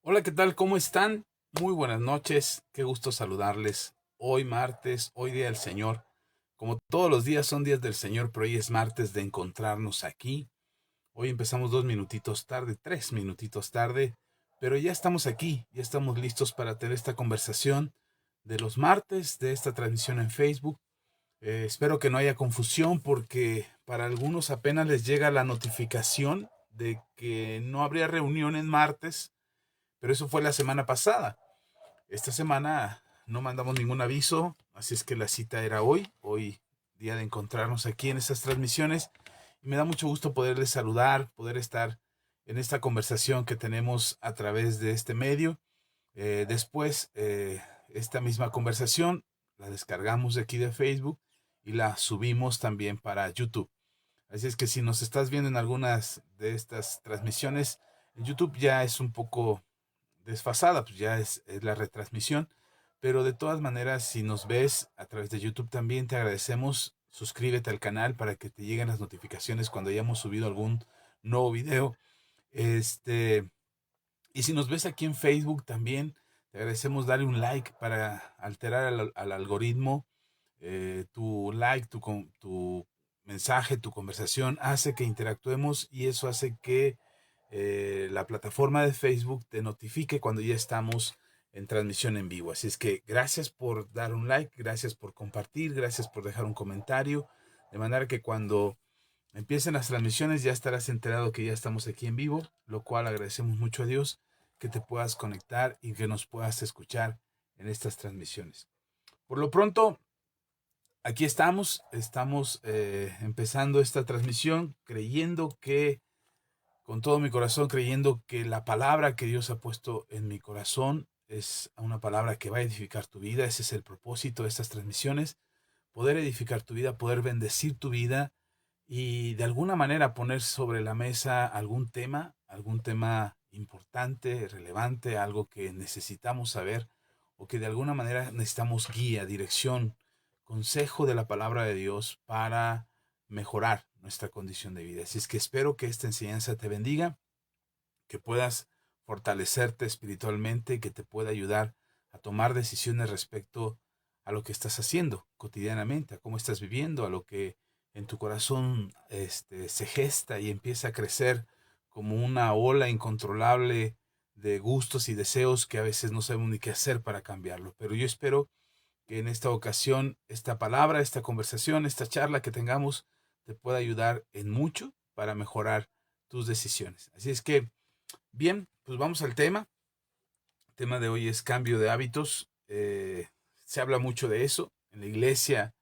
Hola, ¿qué tal? ¿Cómo están? Muy buenas noches. Qué gusto saludarles. Hoy martes, hoy día del Señor. Como todos los días son días del Señor, pero hoy es martes de encontrarnos aquí. Hoy empezamos 2 minutitos tarde, 3 minutitos tarde, pero ya estamos aquí, ya estamos listos para tener esta conversación de los martes, de esta transmisión en Facebook. Espero que no haya confusión porque para algunos apenas les llega la notificación de que no habría reunión en martes, pero eso fue la semana pasada. Esta semana no mandamos ningún aviso, así es que la cita era hoy día de encontrarnos aquí en estas transmisiones. Y me da mucho gusto poderles saludar, poder estar en esta conversación que tenemos a través de este medio. Después, esta misma conversación la descargamos de aquí de Facebook y la subimos también para YouTube. Así es que si nos estás viendo en algunas de estas transmisiones, en YouTube ya es un poco desfasada, pues ya es la retransmisión. Pero de todas maneras, si nos ves a través de YouTube también, te agradecemos. Suscríbete al canal para que te lleguen las notificaciones cuando hayamos subido algún nuevo video. Este, y si nos ves aquí en Facebook también, te agradecemos darle un like para alterar al algoritmo. Tu like, tu mensaje, tu conversación hace que interactuemos y eso hace que la plataforma de Facebook te notifique cuando ya estamos en transmisión en vivo. Así es que gracias por dar un like, gracias por compartir, gracias por dejar un comentario, de manera que cuando empiecen las transmisiones ya estarás enterado que ya estamos aquí en vivo, lo cual agradecemos mucho a Dios que te puedas conectar y que nos puedas escuchar en estas transmisiones. Por lo pronto, aquí estamos empezando esta transmisión creyendo que, con todo mi corazón, creyendo que la palabra que Dios ha puesto en mi corazón es una palabra que va a edificar tu vida. Ese es el propósito de estas transmisiones, poder edificar tu vida, poder bendecir tu vida y de alguna manera poner sobre la mesa algún tema importante, relevante, algo que necesitamos saber o que de alguna manera necesitamos guía, dirección, consejo de la palabra de Dios para mejorar nuestra condición de vida. Así es que espero que esta enseñanza te bendiga, que puedas fortalecerte espiritualmente, que te pueda ayudar a tomar decisiones respecto a lo que estás haciendo cotidianamente, a cómo estás viviendo, a lo que en tu corazón se gesta y empieza a crecer como una ola incontrolable de gustos y deseos que a veces no sabemos ni qué hacer para cambiarlo. Pero yo espero que en esta ocasión esta palabra, esta conversación, esta charla que tengamos te pueda ayudar en mucho para mejorar tus decisiones. Así es que bien, pues vamos al tema. El tema de hoy es cambio de hábitos. Se habla mucho de eso. En la iglesia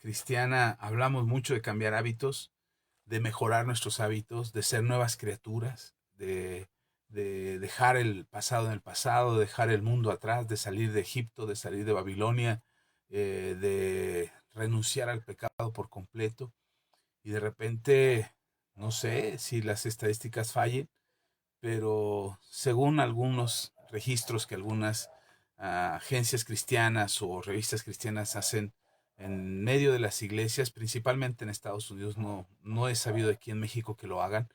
cristiana hablamos mucho de cambiar hábitos, de mejorar nuestros hábitos, de ser nuevas criaturas, de dejar el pasado en el pasado, de dejar el mundo atrás, de salir de Egipto, de salir de Babilonia, de renunciar al pecado por completo. Y de repente, no sé si las estadísticas fallen, pero según algunos registros que algunas agencias cristianas o revistas cristianas hacen en medio de las iglesias, principalmente en Estados Unidos, no he sabido aquí en México que lo hagan,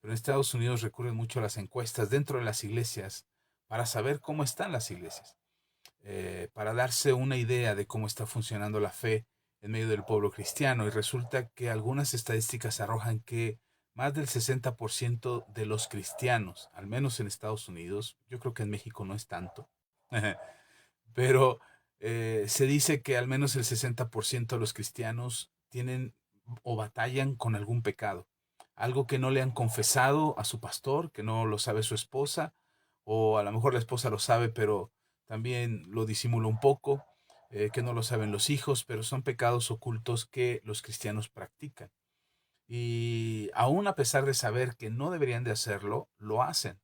pero en Estados Unidos recurren mucho a las encuestas dentro de las iglesias para saber cómo están las iglesias, para darse una idea de cómo está funcionando la fe en medio del pueblo cristiano. Y resulta que algunas estadísticas arrojan que más del 60% de los cristianos, al menos en Estados Unidos, yo creo que en México no es tanto, pero se dice que al menos el 60% de los cristianos tienen o batallan con algún pecado, algo que no le han confesado a su pastor, que no lo sabe su esposa, o a lo mejor la esposa lo sabe, pero también lo disimula un poco, que no lo saben los hijos, pero son pecados ocultos que los cristianos practican. Y aún a pesar de saber que no deberían de hacerlo, lo hacen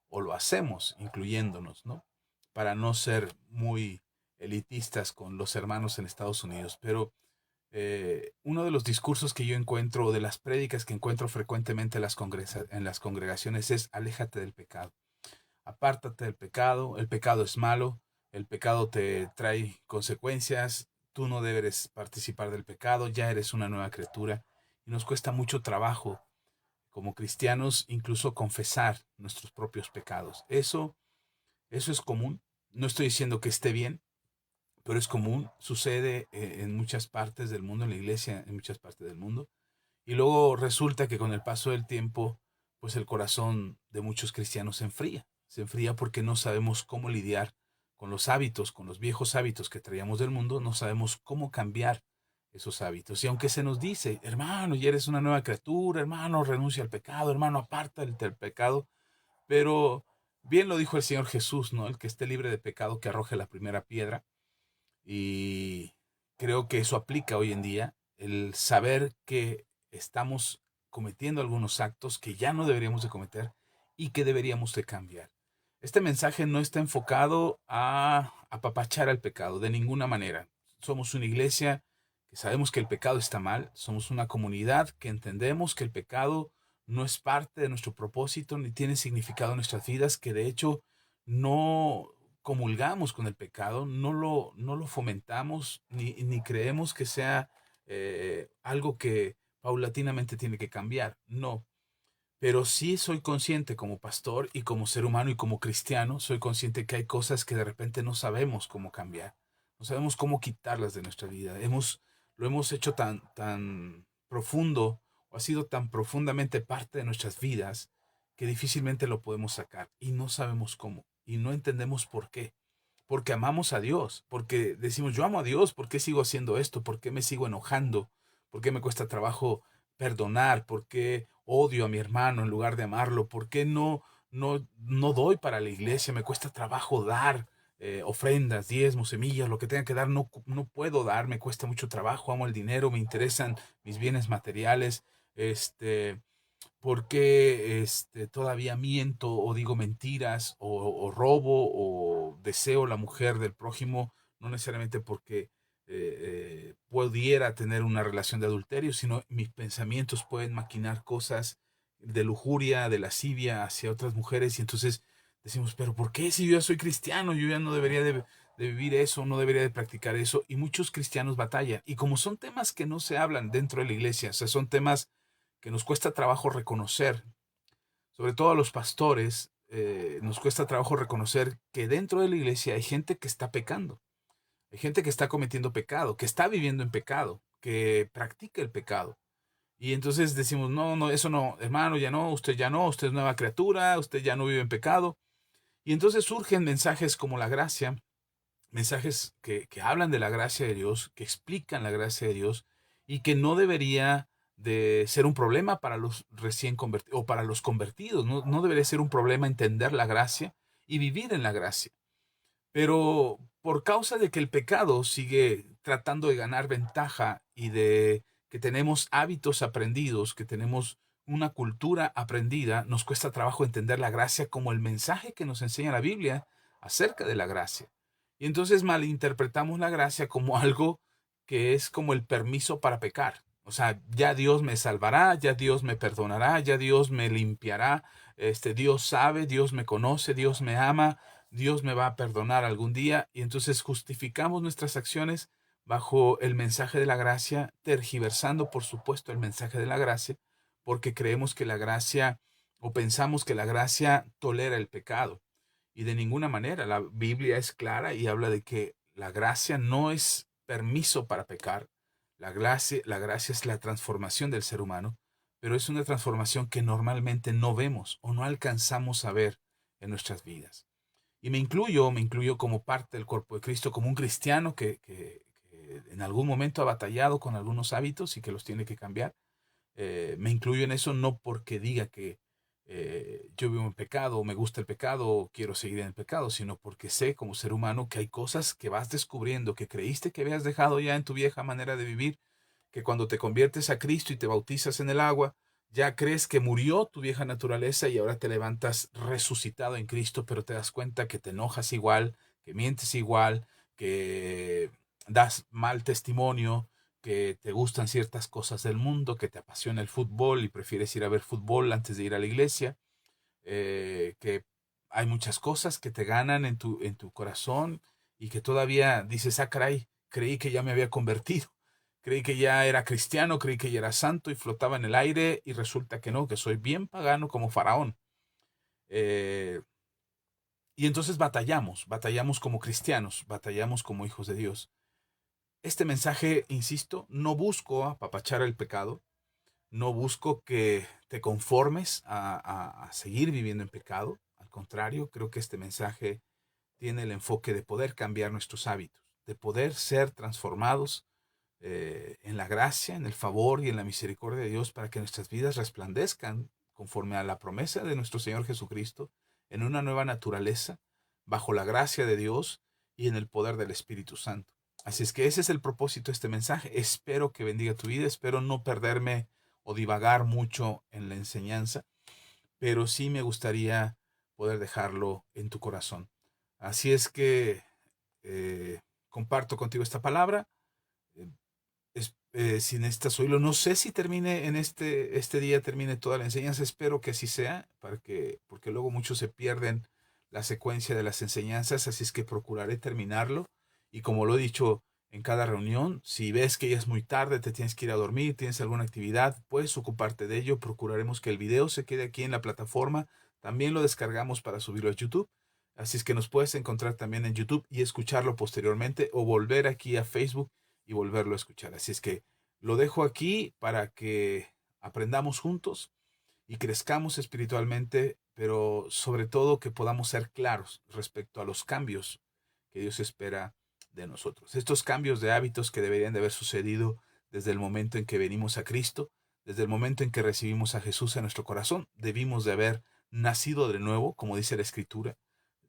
o lo hacemos, incluyéndonos, ¿no? Para no ser muy elitistas con los hermanos en Estados Unidos. Pero uno de los discursos que yo encuentro, o de las prédicas que encuentro frecuentemente en las congregaciones es: aléjate del pecado, apártate del pecado, el pecado es malo, el pecado te trae consecuencias, tú no debes participar del pecado, ya eres una nueva criatura. Y nos cuesta mucho trabajo como cristianos, incluso confesar nuestros propios pecados. Eso es común. No estoy diciendo que esté bien, pero es común. Sucede en muchas partes del mundo, en la iglesia, en muchas partes del mundo. Y luego resulta que con el paso del tiempo, pues el corazón de muchos cristianos se enfría. Se enfría porque no sabemos cómo lidiar con los hábitos, con los viejos hábitos que traíamos del mundo, no sabemos cómo cambiar esos hábitos. Y aunque se nos dice, hermano, ya eres una nueva criatura, hermano, renuncia al pecado, hermano, apártate del pecado, pero bien lo dijo el Señor Jesús, ¿no? El que esté libre de pecado, que arroje la primera piedra. Y creo que eso aplica hoy en día, el saber que estamos cometiendo algunos actos que ya no deberíamos de cometer y que deberíamos de cambiar. Este mensaje no está enfocado a apapachar al pecado de ninguna manera. Somos una iglesia que sabemos que el pecado está mal, somos una comunidad que entendemos que el pecado no es parte de nuestro propósito ni tiene significado en nuestras vidas, que de hecho no comulgamos con el pecado, no lo fomentamos ni creemos que sea algo que paulatinamente tiene que cambiar. No, pero sí soy consciente como pastor y como ser humano y como cristiano, soy consciente que hay cosas que de repente no sabemos cómo cambiar, no sabemos cómo quitarlas de nuestra vida. Lo hemos hecho tan profundo o ha sido tan profundamente parte de nuestras vidas que difícilmente lo podemos sacar y no sabemos cómo y no entendemos por qué. Porque amamos a Dios, porque decimos, yo amo a Dios, ¿por qué sigo haciendo esto? ¿Por qué me sigo enojando? ¿Por qué me cuesta trabajo perdonar? ¿Por qué odio a mi hermano en lugar de amarlo? ¿Por qué no doy para la iglesia? Me cuesta trabajo dar ofrendas, diezmos, semillas, lo que tenga que dar, no puedo dar, me cuesta mucho trabajo, amo el dinero, me interesan mis bienes materiales, este, por qué todavía miento o digo mentiras o robo o deseo la mujer del prójimo, no necesariamente porque pudiera tener una relación de adulterio, sino mis pensamientos pueden maquinar cosas de lujuria, de lascivia hacia otras mujeres y entonces decimos, pero ¿por qué si yo ya soy cristiano? Yo ya no debería de vivir eso, no debería de practicar eso y muchos cristianos batallan y como son temas que no se hablan dentro de la iglesia, o sea, son temas que nos cuesta trabajo reconocer, sobre todo a los pastores, nos cuesta trabajo reconocer que dentro de la iglesia hay gente que está pecando, hay gente que está cometiendo pecado, que está viviendo en pecado, que practica el pecado. Y entonces decimos, no, no, eso no, hermano, ya no, usted es nueva criatura, usted ya no vive en pecado. Y entonces surgen mensajes como la gracia, mensajes que hablan de la gracia de Dios, que explican la gracia de Dios y que no debería de ser un problema para los recién convertidos o para los convertidos. No debería ser un problema entender la gracia y vivir en la gracia. Pero por causa de que el pecado sigue tratando de ganar ventaja y de que tenemos hábitos aprendidos, que tenemos una cultura aprendida, nos cuesta trabajo entender la gracia como el mensaje que nos enseña la Biblia acerca de la gracia. Y entonces malinterpretamos la gracia como algo que es como el permiso para pecar. O sea, ya Dios me salvará, ya Dios me perdonará, ya Dios me limpiará, Dios sabe, Dios me conoce, Dios me ama, Dios me va a perdonar algún día y entonces justificamos nuestras acciones bajo el mensaje de la gracia, tergiversando por supuesto el mensaje de la gracia, porque creemos que la gracia o pensamos que la gracia tolera el pecado. Y de ninguna manera, la Biblia es clara y habla de que la gracia no es permiso para pecar, la gracia es la transformación del ser humano, pero es una transformación que normalmente no vemos o no alcanzamos a ver en nuestras vidas. Y me incluyo como parte del cuerpo de Cristo, como un cristiano que en algún momento ha batallado con algunos hábitos y que los tiene que cambiar. Me incluyo en eso no porque diga que yo vivo en pecado o me gusta el pecado o quiero seguir en el pecado, sino porque sé como ser humano que hay cosas que vas descubriendo, que creíste que habías dejado ya en tu vieja manera de vivir, que cuando te conviertes a Cristo y te bautizas en el agua, ya crees que murió tu vieja naturaleza y ahora te levantas resucitado en Cristo, pero te das cuenta que te enojas igual, que mientes igual, que das mal testimonio, que te gustan ciertas cosas del mundo, que te apasiona el fútbol y prefieres ir a ver fútbol antes de ir a la iglesia, que hay muchas cosas que te ganan en tu corazón y que todavía dices, ah, caray, creí que ya me había convertido. creí que ya era cristiano, creí que ya era santo y flotaba en el aire y resulta que no, que soy bien pagano como Faraón. Eh, y entonces batallamos como cristianos, batallamos como hijos de Dios. Este mensaje, insisto, no busco apapachar el pecado, no busco que te conformes a seguir viviendo en pecado. Al contrario, creo que este mensaje tiene el enfoque de poder cambiar nuestros hábitos, de poder ser transformados en la gracia, en el favor y en la misericordia de Dios para que nuestras vidas resplandezcan conforme a la promesa de nuestro Señor Jesucristo, en una nueva naturaleza, bajo la gracia de Dios y en el poder del Espíritu Santo. Así es que ese es el propósito de este mensaje. Espero que bendiga tu vida, espero no perderme o divagar mucho en la enseñanza, pero sí me gustaría poder dejarlo en tu corazón. Así es que comparto contigo esta palabra. Eh, si necesitas oírlo, no sé si termine en este día, termine toda la enseñanza, espero que así sea, porque luego muchos se pierden la secuencia de las enseñanzas, así es que procuraré terminarlo. Y como lo he dicho en cada reunión, si ves que ya es muy tarde, te tienes que ir a dormir, tienes alguna actividad, puedes ocuparte de ello. Procuraremos que el video se quede aquí en la plataforma. También lo descargamos para subirlo a YouTube. Así es que nos puedes encontrar también en YouTube y escucharlo posteriormente o volver aquí a Facebook y volverlo a escuchar. Así es que lo dejo aquí para que aprendamos juntos y crezcamos espiritualmente, pero sobre todo que podamos ser claros respecto a los cambios que Dios espera de nosotros. Estos cambios de hábitos que deberían de haber sucedido desde el momento en que venimos a Cristo, desde el momento en que recibimos a Jesús en nuestro corazón, debimos de haber nacido de nuevo, como dice la Escritura,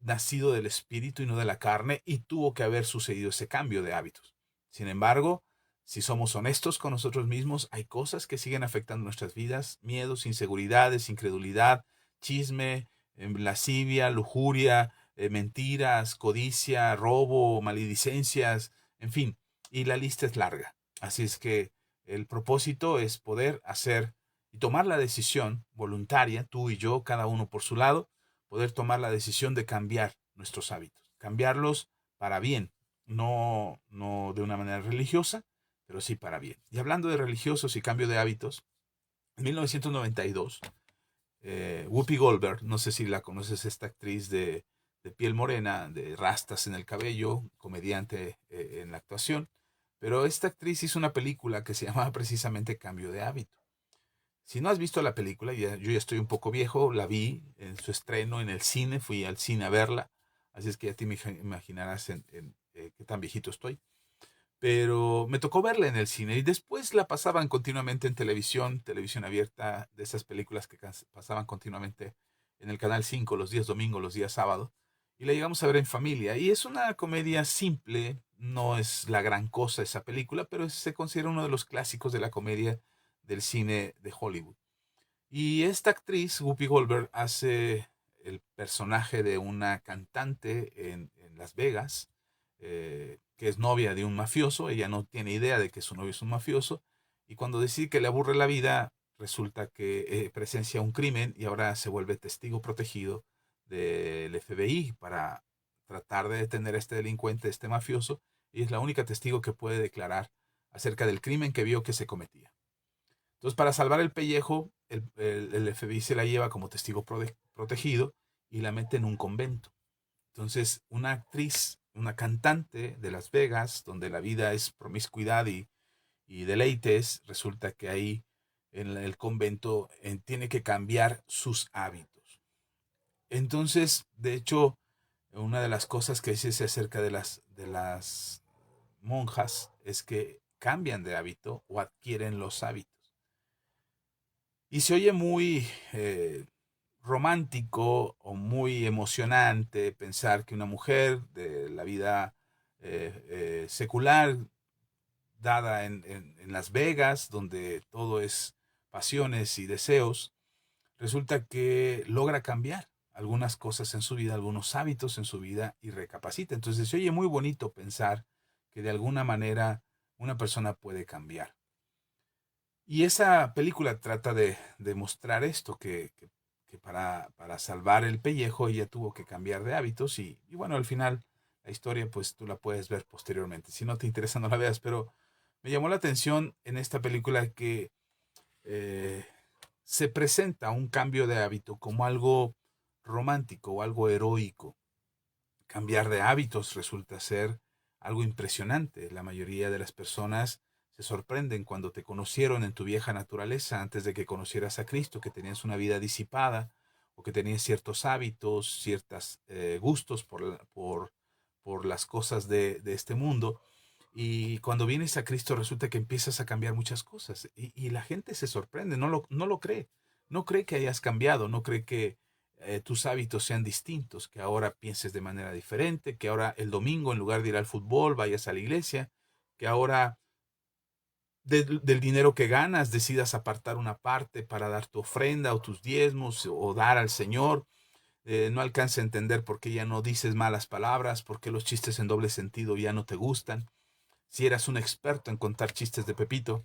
nacido del Espíritu y no de la carne, y tuvo que haber sucedido ese cambio de hábitos. Sin embargo, si somos honestos con nosotros mismos, hay cosas que siguen afectando nuestras vidas: miedos, inseguridades, incredulidad, chisme, lascivia, lujuria, mentiras, codicia, robo, maledicencias, en fin, y la lista es larga. Así es que el propósito es poder hacer y tomar la decisión voluntaria, tú y yo, cada uno por su lado, poder tomar la decisión de cambiar nuestros hábitos, cambiarlos para bien, no de una manera religiosa, pero sí para bien. Y hablando de religiosos y cambio de hábitos, en 1992, Whoopi Goldberg, no sé si la conoces, esta actriz de piel morena, de rastas en el cabello, comediante en la actuación, pero esta actriz hizo una película que se llamaba precisamente Cambio de hábito. Si no has visto la película, yo ya estoy un poco viejo, la vi en su estreno en el cine, fui al cine a verla, así es que ya te imaginarás qué tan viejito estoy. Pero me tocó verla en el cine y después la pasaban continuamente en televisión, televisión abierta, de esas películas que pasaban continuamente en el Canal 5 los días domingo, los días sábado, y la llegamos a ver en familia. Y es una comedia simple, no es la gran cosa esa película, pero se considera uno de los clásicos de la comedia del cine de Hollywood. Y esta actriz, Whoopi Goldberg, hace el personaje de una cantante en Las Vegas, que es novia de un mafioso. Ella no tiene idea de que su novio es un mafioso. Y cuando decide que le aburre la vida, resulta que presencia un crimen y ahora se vuelve testigo protegido del FBI para tratar de detener a este delincuente, este mafioso. Y es la única testigo que puede declarar acerca del crimen que vio que se cometía. Entonces, para salvar el pellejo, el FBI se la lleva como testigo protegido y la mete en un convento. Entonces, una actriz, una cantante de Las Vegas, donde la vida es promiscuidad y deleites, resulta que ahí en el convento tiene que cambiar sus hábitos. Entonces, de hecho, una de las cosas que dice acerca de las monjas es que cambian de hábito o adquieren los hábitos. Y se oye muy romántico o muy emocionante pensar que una mujer de la vida secular, dada en Las Vegas, donde todo es pasiones y deseos, resulta que logra cambiar algunas cosas en su vida, algunos hábitos en su vida y recapacita. Entonces se oye muy bonito pensar que de alguna manera una persona puede cambiar. Y esa película trata de mostrar esto, que para salvar el pellejo ella tuvo que cambiar de hábitos y bueno, al final la historia pues tú la puedes ver posteriormente. Si no te interesa no la veas, pero Me llamó la atención en esta película que eh, se presenta un cambio de hábito como algo romántico o algo heroico. Cambiar de hábitos resulta ser algo impresionante. La mayoría de las personas se sorprenden cuando te conocieron en tu vieja naturaleza antes de que conocieras a Cristo, que tenías una vida disipada o que tenías ciertos hábitos, ciertos gustos por las cosas de este mundo. Y cuando vienes a Cristo resulta que empiezas a cambiar muchas cosas y la gente se sorprende, no lo cree. No cree que hayas cambiado, no cree que tus hábitos sean distintos, que ahora pienses de manera diferente, que ahora el domingo en lugar de ir al fútbol vayas a la iglesia, que ahora del dinero que ganas decidas apartar una parte para dar tu ofrenda o tus diezmos o dar al Señor. No alcanza a entender por qué ya no dices malas palabras, por qué los chistes en doble sentido ya no te gustan, si eras un experto en contar chistes de Pepito.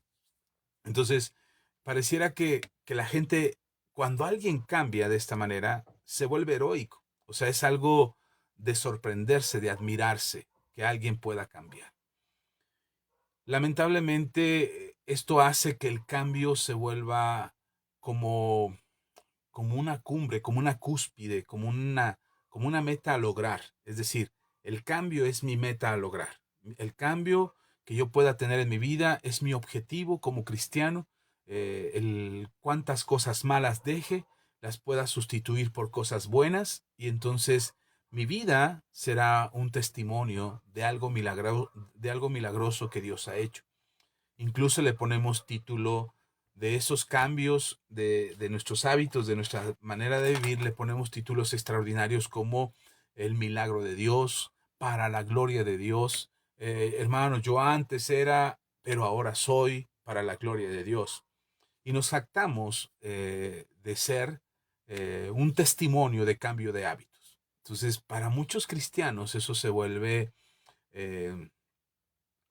Entonces, pareciera que la gente, cuando alguien cambia de esta manera, se vuelve heroico. O sea, es algo de sorprenderse, de admirarse, que alguien pueda cambiar. Lamentablemente, esto hace que el cambio se vuelva como, como una cumbre, como una cúspide, como una meta a lograr. Es decir, el cambio es mi meta a lograr. El cambio que yo pueda tener en mi vida es mi objetivo como cristiano. Cuántas cosas malas deje, las pueda sustituir por cosas buenas y entonces mi vida será un testimonio de algo milagroso que Dios ha hecho. Incluso le ponemos título de esos cambios de nuestros hábitos, de nuestra manera de vivir, le ponemos títulos extraordinarios como el milagro de Dios, para la gloria de Dios. Hermano, yo antes era, pero ahora soy para la gloria de Dios. Y nos jactamos de ser un testimonio de cambio de hábitos. Entonces, para muchos cristianos eso eh,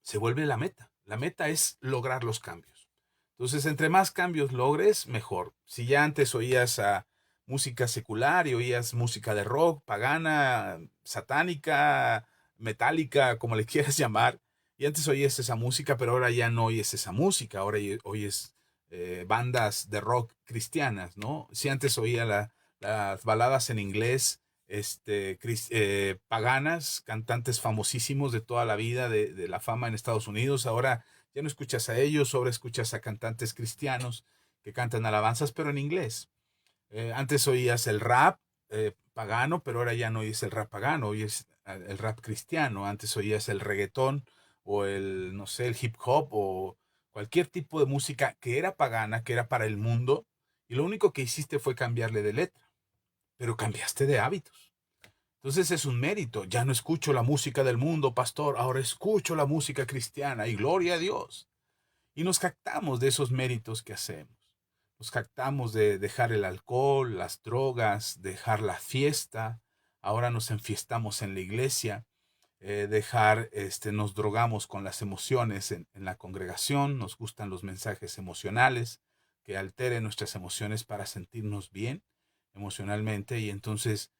se vuelve la meta. La meta es lograr los cambios. Entonces, entre más cambios logres, mejor. Si ya antes oías a música secular y oías música de rock, pagana, satánica, metálica, como le quieras llamar, y antes oías esa música, pero ahora ya no oyes esa música, ahora oyes bandas de rock cristianas, ¿no? Si antes oía las baladas en inglés, paganas, cantantes famosísimos de toda la vida, de la fama en Estados Unidos. Ahora ya no escuchas a ellos, ahora escuchas a cantantes cristianos que cantan alabanzas, pero en inglés. Antes oías el rap pagano, pero ahora ya no oyes el rap pagano, oyes el rap cristiano. Antes oías el reggaetón o el, no sé, el hip hop o cualquier tipo de música que era pagana, que era para el mundo, y lo único que hiciste fue cambiarle de letra, pero cambiaste de hábitos. Entonces es un mérito. Ya no escucho la música del mundo, pastor, ahora escucho la música cristiana y gloria a Dios. Y nos jactamos de esos méritos que hacemos. Nos jactamos de dejar el alcohol, las drogas, dejar la fiesta. Ahora nos enfiestamos en la iglesia, nos drogamos con las emociones en la congregación, nos gustan los mensajes emocionales que alteren nuestras emociones para sentirnos bien emocionalmente y entonces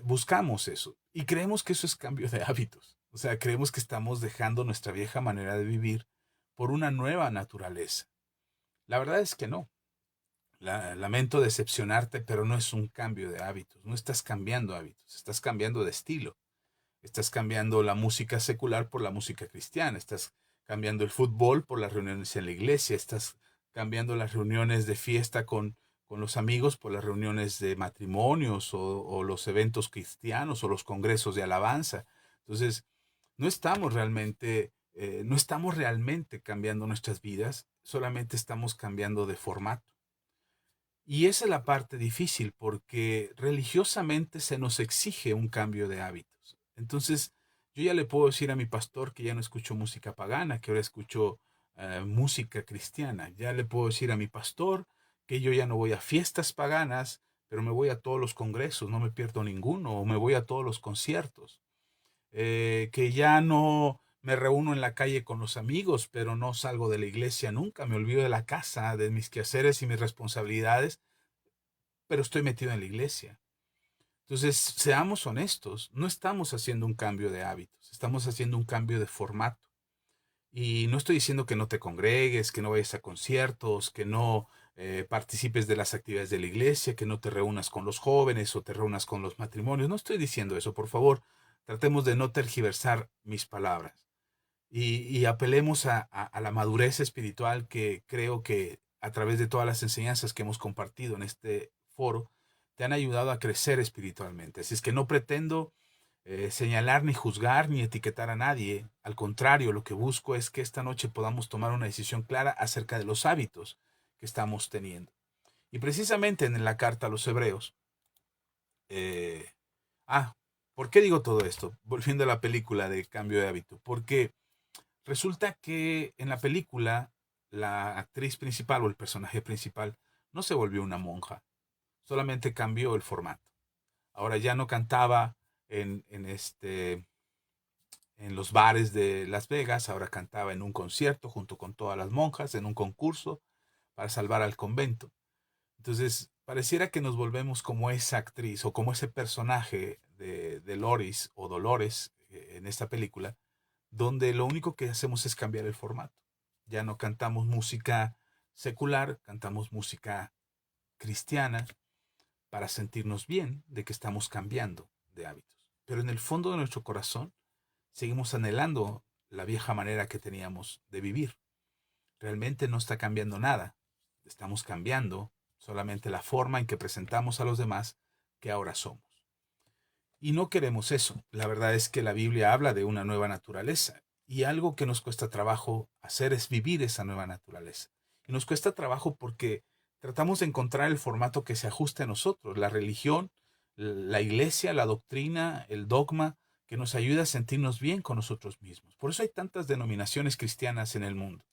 buscamos eso y creemos que eso es cambio de hábitos. O sea, creemos que estamos dejando nuestra vieja manera de vivir por una nueva naturaleza. La verdad es que no. Lamento decepcionarte, pero no es un cambio de hábitos. No estás cambiando hábitos, estás cambiando de estilo. Estás cambiando la música secular por la música cristiana. Estás cambiando el fútbol por las reuniones en la iglesia. Estás cambiando las reuniones de fiesta con los amigos por las reuniones de matrimonios o los eventos cristianos o los congresos de alabanza. Entonces, no estamos realmente cambiando nuestras vidas, solamente estamos cambiando de formato. Y esa es la parte difícil porque religiosamente se nos exige un cambio de hábitos. Entonces, yo ya le puedo decir a mi pastor que ya no escucho música pagana, que ahora escucho música cristiana. Ya le puedo decir a mi pastor que yo ya no voy a fiestas paganas, pero me voy a todos los congresos, no me pierdo ninguno, o me voy a todos los conciertos. Que ya no me reúno en la calle con los amigos, pero no salgo de la iglesia nunca, me olvido de la casa, de mis quehaceres y mis responsabilidades, pero estoy metido en la iglesia. Entonces, seamos honestos, no estamos haciendo un cambio de hábitos, estamos haciendo un cambio de formato. Y no estoy diciendo que no te congregues, que no vayas a conciertos, que no participes de las actividades de la iglesia, que no te reúnas con los jóvenes o te reúnas con los matrimonios. No estoy diciendo eso, por favor. Tratemos de no tergiversar mis palabras y apelemos a la madurez espiritual que creo que a través de todas las enseñanzas que hemos compartido en este foro te han ayudado a crecer espiritualmente. Así es que no pretendo señalar ni juzgar ni etiquetar a nadie. Al contrario, lo que busco es que esta noche podamos tomar una decisión clara acerca de los hábitos que estamos teniendo. Y precisamente en la carta a los Hebreos, eh, ah, ¿por qué digo todo esto? Volviendo a la película de Cambio de Hábito, porque resulta que en la película la actriz principal o el personaje principal no se volvió una monja, solamente cambió el formato. Ahora ya no cantaba en los bares de Las Vegas, ahora cantaba en un concierto junto con todas las monjas, en un concurso para salvar al convento. Entonces, pareciera que nos volvemos como esa actriz o como ese personaje de Loris o Dolores en esta película, donde lo único que hacemos es cambiar el formato. Ya no cantamos música secular, cantamos música cristiana para sentirnos bien de que estamos cambiando de hábitos. Pero en el fondo de nuestro corazón seguimos anhelando la vieja manera que teníamos de vivir. Realmente no está cambiando nada. Estamos cambiando solamente la forma en que presentamos a los demás que ahora somos. Y no queremos eso. La verdad es que la Biblia habla de una nueva naturaleza y algo que nos cuesta trabajo hacer es vivir esa nueva naturaleza. Y nos cuesta trabajo porque tratamos de encontrar el formato que se ajuste a nosotros, la religión, la iglesia, la doctrina, el dogma, que nos ayuda a sentirnos bien con nosotros mismos. Por eso hay tantas denominaciones cristianas en el mundo.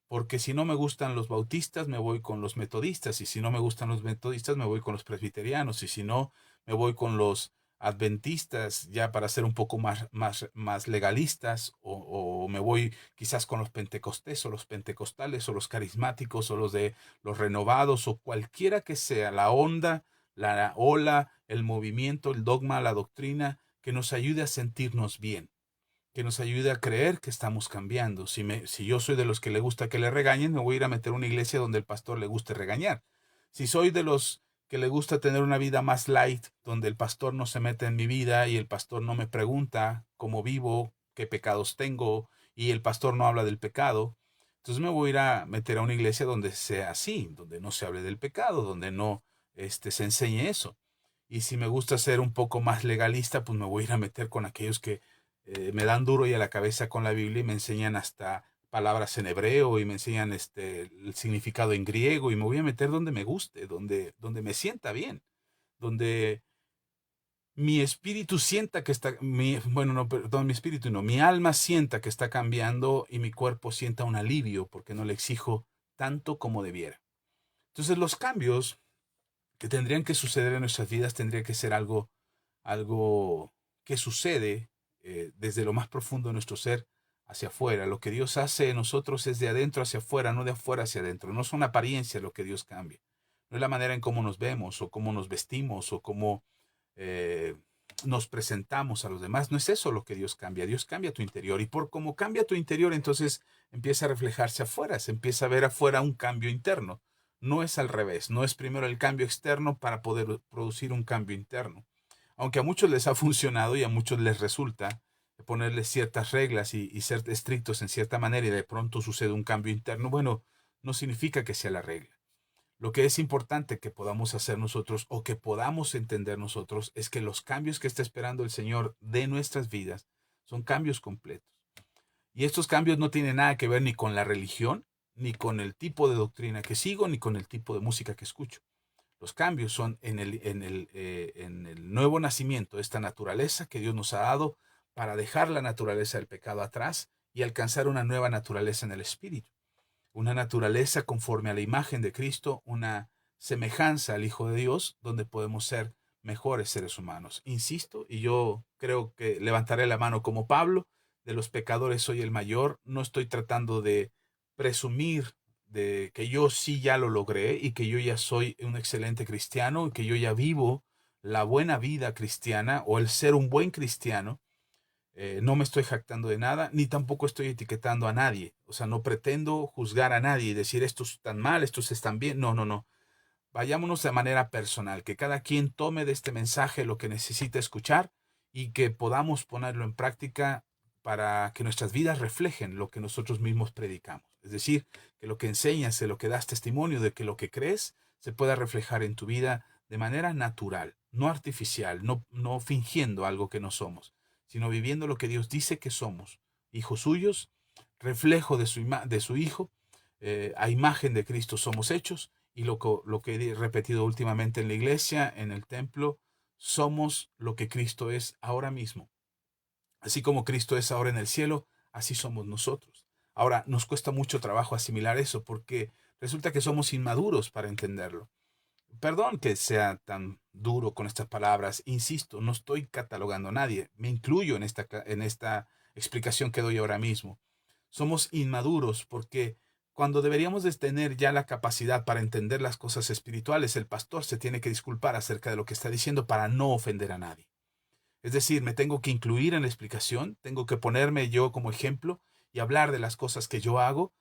Porque si no me gustan los bautistas, me voy con los metodistas, y si no me gustan los metodistas, me voy con los presbiterianos, y si no, me voy con los adventistas, ya para ser un poco más legalistas, o me voy quizás con los pentecostés, o los pentecostales, o los carismáticos, o los de los renovados, o cualquiera que sea la onda, la ola, el movimiento, el dogma, la doctrina, que nos ayude a sentirnos bien, que nos ayude a creer que estamos cambiando. Si yo soy de los que le gusta que le regañen, me voy a ir a meter a una iglesia donde el pastor le guste regañar. Si soy de los que le gusta tener una vida más light, donde el pastor no se mete en mi vida y el pastor no me pregunta cómo vivo, qué pecados tengo, y el pastor no habla del pecado, entonces me voy a ir a meter a una iglesia donde sea así, donde no se hable del pecado, donde no se enseñe eso. Y si me gusta ser un poco más legalista, pues me voy a ir a meter con aquellos que me dan duro y a la cabeza con la Biblia y me enseñan hasta palabras en hebreo y me enseñan el significado en griego y me voy a meter donde me guste, donde me sienta bien, donde mi espíritu sienta que está, bueno, no, perdón, mi espíritu no, mi alma sienta que está cambiando y mi cuerpo sienta un alivio porque no le exijo tanto como debiera. Entonces los cambios que tendrían que suceder en nuestras vidas tendría que ser algo que sucede desde lo más profundo de nuestro ser hacia afuera. Lo que Dios hace en nosotros es de adentro hacia afuera, no de afuera hacia adentro. No son apariencias lo que Dios cambia. No es la manera en cómo nos vemos o cómo nos vestimos o cómo eh, nos presentamos a los demás. No es eso lo que Dios cambia. Dios cambia tu interior y por cómo cambia tu interior, entonces empieza a reflejarse afuera. Se empieza a ver afuera un cambio interno. No es al revés. No es primero el cambio externo para poder producir un cambio interno. Aunque a muchos les ha funcionado y a muchos les resulta ponerles ciertas reglas y ser estrictos en cierta manera y de pronto sucede un cambio interno, bueno, no significa que sea la regla. Lo que es importante que podamos hacer nosotros o que podamos entender nosotros es que los cambios que está esperando el Señor de nuestras vidas son cambios completos. Y estos cambios no tienen nada que ver ni con la religión, ni con el tipo de doctrina que sigo, ni con el tipo de música que escucho. Los cambios son en el nuevo nacimiento, esta naturaleza que Dios nos ha dado para dejar la naturaleza del pecado atrás y alcanzar una nueva naturaleza en el Espíritu. Una naturaleza conforme a la imagen de Cristo, una semejanza al Hijo de Dios, donde podemos ser mejores seres humanos. Insisto, y yo creo que levantaré la mano como Pablo, de los pecadores soy el mayor. No estoy tratando de presumir de que yo sí ya lo logré y que yo ya soy un excelente cristiano y que yo ya vivo la buena vida cristiana o el ser un buen cristiano. No me estoy jactando de nada, ni tampoco estoy etiquetando a nadie. O sea, no pretendo juzgar a nadie y decir estos están mal, estos están bien. No, no, no. Vayámonos de manera personal, que cada quien tome de este mensaje lo que necesita escuchar y que podamos ponerlo en práctica para que nuestras vidas reflejen lo que nosotros mismos predicamos. Es decir, que lo que enseñas, de lo que das testimonio, de que lo que crees, se pueda reflejar en tu vida de manera natural, no artificial, no fingiendo algo que no somos, sino viviendo lo que Dios dice que somos, hijos suyos, reflejo de su Hijo, a imagen de Cristo somos hechos, y lo que he repetido últimamente en la iglesia, en el templo, somos lo que Cristo es ahora mismo. Así como Cristo es ahora en el cielo, así somos nosotros. Ahora, nos cuesta mucho trabajo asimilar eso porque resulta que somos inmaduros para entenderlo. Perdón que sea tan duro con estas palabras, insisto, no estoy catalogando a nadie, me incluyo en esta explicación que doy ahora mismo. Somos inmaduros porque cuando deberíamos de tener ya la capacidad para entender las cosas espirituales, el pastor se tiene que disculpar acerca de lo que está diciendo para no ofender a nadie. Es decir, me tengo que incluir en la explicación, tengo que ponerme yo como ejemplo y hablar de las cosas que yo hago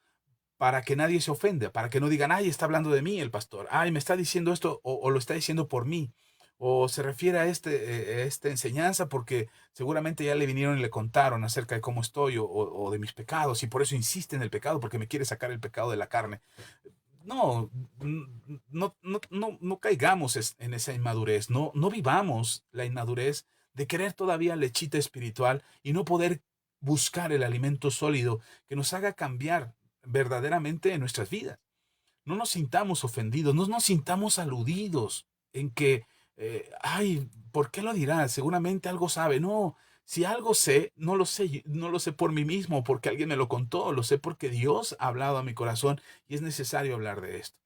para que nadie se ofenda, para que no digan, ay, está hablando de mí el pastor, ay, me está diciendo esto o lo está diciendo por mí, o se refiere a esta enseñanza porque seguramente ya le vinieron y le contaron acerca de cómo estoy o de mis pecados y por eso insiste en el pecado porque me quiere sacar el pecado de la carne. No, no caigamos en esa inmadurez, no vivamos la inmadurez de querer todavía lechita espiritual y no poder buscar el alimento sólido que nos haga cambiar verdaderamente en nuestras vidas. No nos sintamos ofendidos, no nos sintamos aludidos en que, ay, ¿por qué lo dirá? Seguramente algo sabe. No, si algo sé, no lo sé por mí mismo, porque alguien me lo contó, lo sé porque Dios ha hablado a mi corazón y es necesario hablar de esto.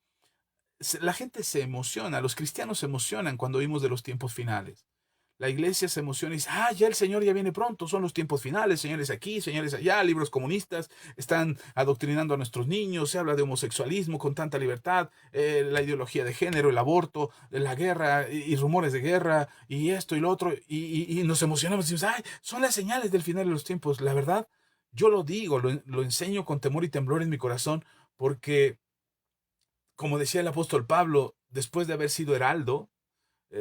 La gente se emociona, los cristianos se emocionan cuando oímos de los tiempos finales. La iglesia se emociona y dice, ah, ya el Señor ya viene pronto, son los tiempos finales, señores aquí, señores allá, libros comunistas, están adoctrinando a nuestros niños, se habla de homosexualismo con tanta libertad, la ideología de género, el aborto, la guerra y rumores de guerra y esto y lo otro, y nos emocionamos y decimos, ay, son las señales del final de los tiempos. La verdad, yo lo digo, lo enseño con temor y temblor en mi corazón, porque, como decía el apóstol Pablo, después de haber sido heraldo,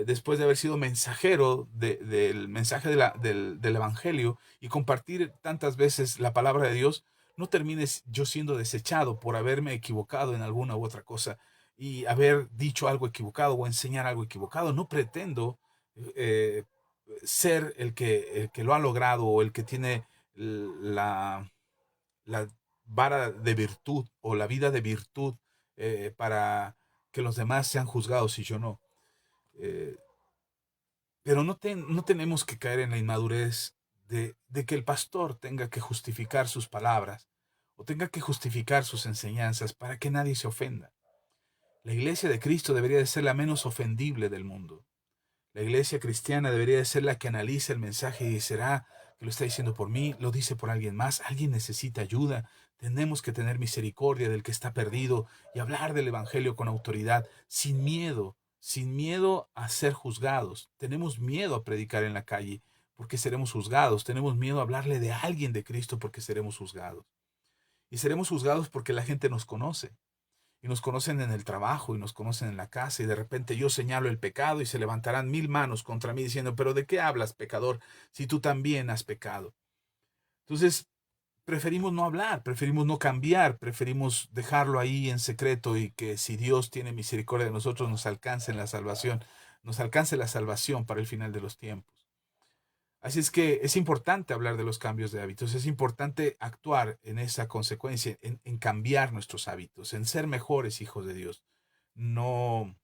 después de haber sido mensajero del mensaje del Evangelio y compartir tantas veces la palabra de Dios, no termines yo siendo desechado por haberme equivocado en alguna u otra cosa y haber dicho algo equivocado o enseñar algo equivocado. No pretendo eh, ser el que lo ha logrado o el que tiene la, la vara de virtud o la vida de virtud para que los demás sean juzgados y yo no. Eh, pero no tenemos que caer en la inmadurez de que el pastor tenga que justificar sus palabras o tenga que justificar sus enseñanzas para que nadie se ofenda. La iglesia de Cristo debería de ser la menos ofendible del mundo. La iglesia cristiana debería de ser la que analiza el mensaje y será que lo está diciendo por mí, lo dice por alguien más, alguien necesita ayuda. Tenemos que tener misericordia del que está perdido y hablar del Evangelio con autoridad, sin miedo a ser juzgados. Tenemos miedo a predicar en la calle porque seremos juzgados. Tenemos miedo a hablarle de alguien de Cristo porque seremos juzgados. Y seremos juzgados porque la gente nos conoce y nos conocen en el trabajo y nos conocen en la casa y de repente yo señalo el pecado y se levantarán 1000 manos contra mí diciendo, pero ¿de qué hablas, pecador, si tú también has pecado? Entonces, preferimos no hablar, preferimos no cambiar, preferimos dejarlo ahí en secreto y que si Dios tiene misericordia de nosotros nos alcance la salvación para el final de los tiempos. Así es que es importante hablar de los cambios de hábitos, es importante actuar en esa consecuencia, en cambiar nuestros hábitos, en ser mejores hijos de Dios, no,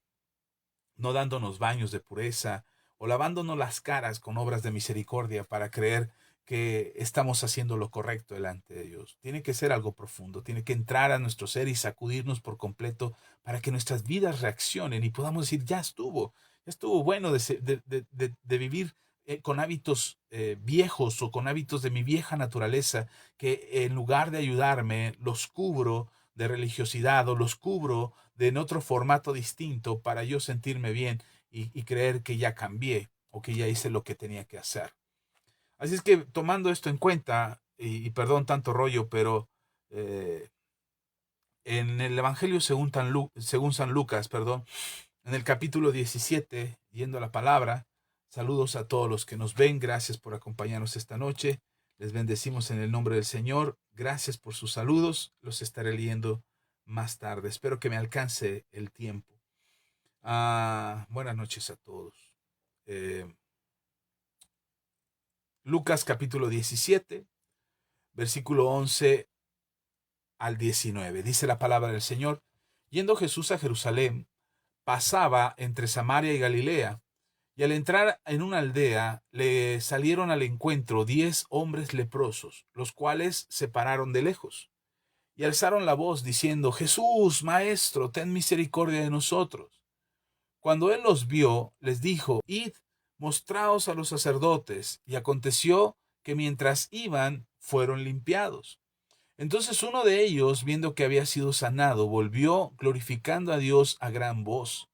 no dándonos baños de pureza o lavándonos las caras con obras de misericordia para creer que estamos haciendo lo correcto delante de Dios. Tiene que ser algo profundo, tiene que entrar a nuestro ser y sacudirnos por completo para que nuestras vidas reaccionen y podamos decir, ya estuvo bueno de vivir con hábitos viejos o con hábitos de mi vieja naturaleza que en lugar de ayudarme los cubro de religiosidad o los cubro de en otro formato distinto para yo sentirme bien y creer que ya cambié o que ya hice lo que tenía que hacer. Así es que tomando esto en cuenta, y perdón tanto rollo, pero en el Evangelio según San Lucas, perdón, en el capítulo 17, yendo a la palabra, saludos a todos los que nos ven, gracias por acompañarnos esta noche, les bendecimos en el nombre del Señor, gracias por sus saludos, los estaré leyendo más tarde, espero que me alcance el tiempo. Buenas noches a todos. Eh, Lucas capítulo 17, versículo 11 al 19, dice la palabra del Señor, yendo Jesús a Jerusalén, pasaba entre Samaria y Galilea, y al entrar en una aldea le salieron al encuentro 10 hombres leprosos, los cuales se pararon de lejos, y alzaron la voz diciendo, Jesús, Maestro, ten misericordia de nosotros. Cuando él los vio, les dijo, id, mostraos a los sacerdotes, y aconteció que mientras iban, fueron limpiados. Entonces uno de ellos, viendo que había sido sanado, volvió glorificando a Dios a gran voz,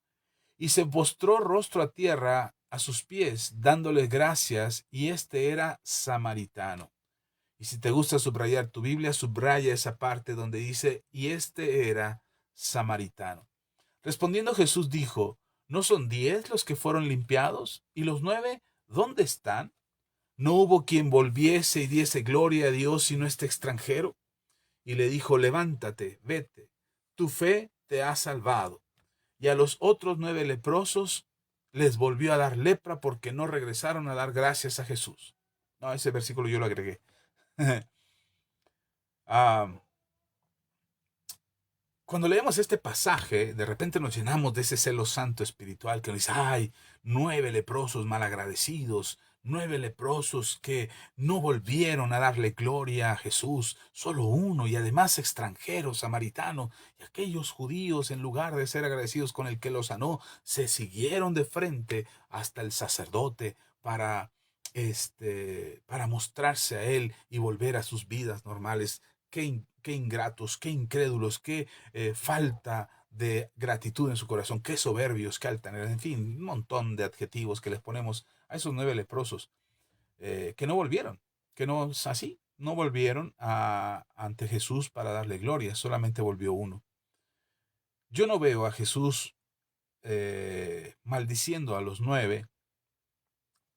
y se postró rostro a tierra a sus pies, dándole gracias, y este era samaritano. Y si te gusta subrayar tu Biblia, subraya esa parte donde dice, y este era samaritano. Respondiendo Jesús dijo, ¿no son 10 los que fueron limpiados? ¿Y los 9 dónde están? ¿No hubo quien volviese y diese gloria a Dios sino este extranjero? Y le dijo, levántate, vete, tu fe te ha salvado. Y a los otros 9 leprosos les volvió a dar lepra porque no regresaron a dar gracias a Jesús. No, ese versículo yo lo agregué. ah, Cuando leemos este pasaje, de repente nos llenamos de ese celo santo espiritual que nos dice, ay, 9 leprosos malagradecidos, 9 leprosos que no volvieron a darle gloria a Jesús, solo uno y además extranjero, samaritano, y aquellos judíos en lugar de ser agradecidos con el que los sanó, se siguieron de frente hasta el sacerdote para mostrarse a él y volver a sus vidas normales. Qué ingratos, qué incrédulos, qué falta de gratitud en su corazón, qué soberbios, qué altaneros, en fin, un montón de adjetivos que les ponemos a esos 9 leprosos que no volvieron, que no así, no volvieron ante Jesús para darle gloria, solamente volvió uno. Yo no veo a Jesús maldiciendo a los 9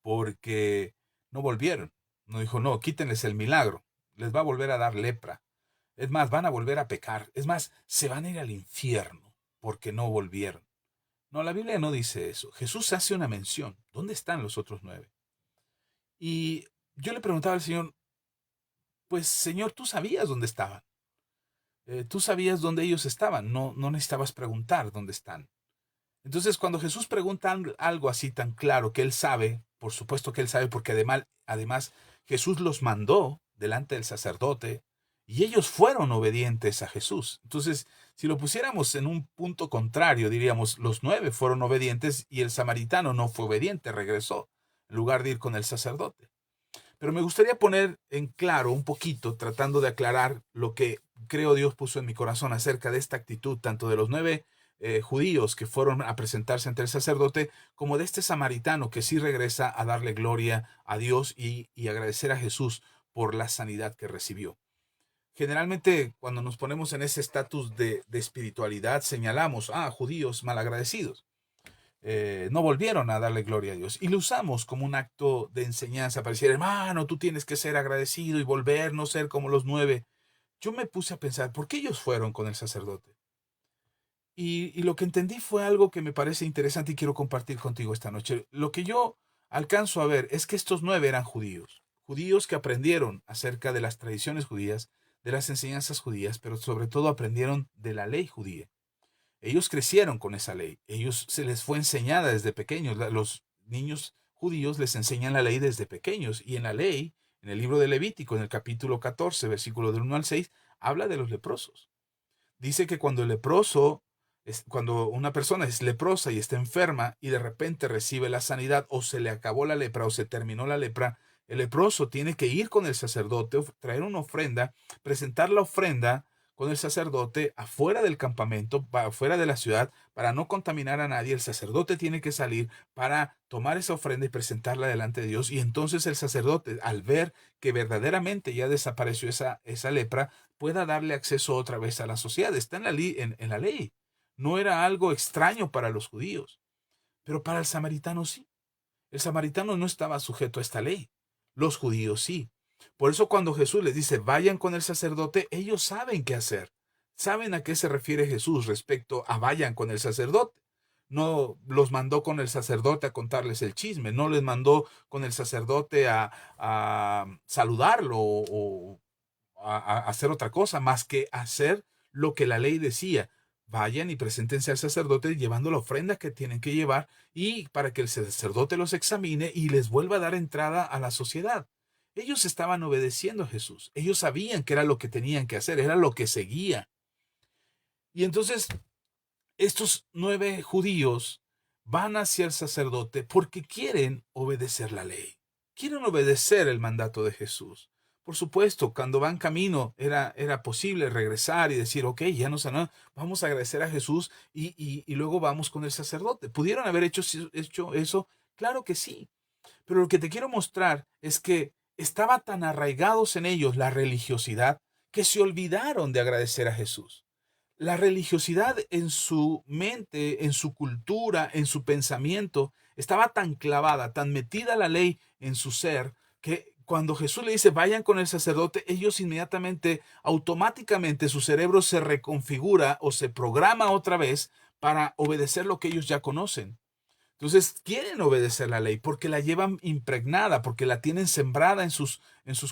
porque no volvieron. No dijo, no, quítenles el milagro, les va a volver a dar lepra. Es más, van a volver a pecar. Es más, se van a ir al infierno porque no volvieron. No, la Biblia no dice eso. Jesús hace una mención. ¿Dónde están los otros 9? Y yo le preguntaba al Señor, pues Señor, tú sabías dónde estaban. Tú sabías dónde ellos estaban. No necesitabas preguntar dónde están. Entonces, cuando Jesús pregunta algo así tan claro que él sabe, por supuesto que él sabe, porque además Jesús los mandó delante del sacerdote y ellos fueron obedientes a Jesús. Entonces, si lo pusiéramos en un punto contrario, diríamos, los 9 fueron obedientes y el samaritano no fue obediente, regresó, en lugar de ir con el sacerdote. Pero me gustaría poner en claro un poquito, tratando de aclarar lo que creo Dios puso en mi corazón acerca de esta actitud, tanto de los 9 judíos que fueron a presentarse ante el sacerdote, como de este samaritano que sí regresa a darle gloria a Dios y agradecer a Jesús por la sanidad que recibió. Generalmente cuando nos ponemos en ese estatus de espiritualidad señalamos, judíos malagradecidos. No volvieron a darle gloria a Dios. Y lo usamos como un acto de enseñanza para decir, hermano, tú tienes que ser agradecido y volver, no ser como los 9. Yo me puse a pensar, ¿por qué ellos fueron con el sacerdote? Y lo que entendí fue algo que me parece interesante y quiero compartir contigo esta noche. Lo que yo alcanzo a ver es que estos 9 eran judíos, judíos que aprendieron acerca de las tradiciones judías, de las enseñanzas judías, pero sobre todo aprendieron de la ley judía. Ellos crecieron con esa ley, ellos se les fue enseñada desde pequeños, los niños judíos les enseñan la ley desde pequeños y en la ley, en el libro de Levítico, en el capítulo 14, versículo del 1 al 6, habla de los leprosos. Dice que cuando una persona es leprosa y está enferma y de repente recibe la sanidad o se le acabó la lepra o se terminó la lepra, el leproso tiene que ir con el sacerdote, traer una ofrenda, presentar la ofrenda con el sacerdote afuera del campamento, afuera de la ciudad, para no contaminar a nadie. El sacerdote tiene que salir para tomar esa ofrenda y presentarla delante de Dios. Y entonces el sacerdote, al ver que verdaderamente ya desapareció esa lepra, pueda darle acceso otra vez a la sociedad. Está en la ley. No era algo extraño para los judíos, pero para el samaritano sí. El samaritano no estaba sujeto a esta ley. Los judíos sí. Por eso cuando Jesús les dice, vayan con el sacerdote, ellos saben qué hacer. Saben a qué se refiere Jesús respecto a vayan con el sacerdote. No los mandó con el sacerdote a contarles el chisme, no les mandó con el sacerdote a saludarlo o a hacer otra cosa más que hacer lo que la ley decía. Vayan y preséntense al sacerdote llevando la ofrenda que tienen que llevar y para que el sacerdote los examine y les vuelva a dar entrada a la sociedad. Ellos estaban obedeciendo a Jesús. Ellos sabían que era lo que tenían que hacer, era lo que seguía. Y entonces estos 9 judíos van hacia el sacerdote porque quieren obedecer la ley. Quieren obedecer el mandato de Jesús. Por supuesto, cuando van camino era posible regresar y decir, ok, ya nos sanó, vamos a agradecer a Jesús y luego vamos con el sacerdote. ¿Pudieron haber hecho eso? Claro que sí. Pero lo que te quiero mostrar es que estaba tan arraigados en ellos la religiosidad que se olvidaron de agradecer a Jesús. La religiosidad en su mente, en su cultura, en su pensamiento, estaba tan clavada, tan metida la ley en su ser, que cuando Jesús le dice, vayan con el sacerdote, ellos inmediatamente, automáticamente, su cerebro se reconfigura o se programa otra vez para obedecer lo que ellos ya conocen. Entonces quieren obedecer la ley porque la llevan impregnada, porque la tienen sembrada en sus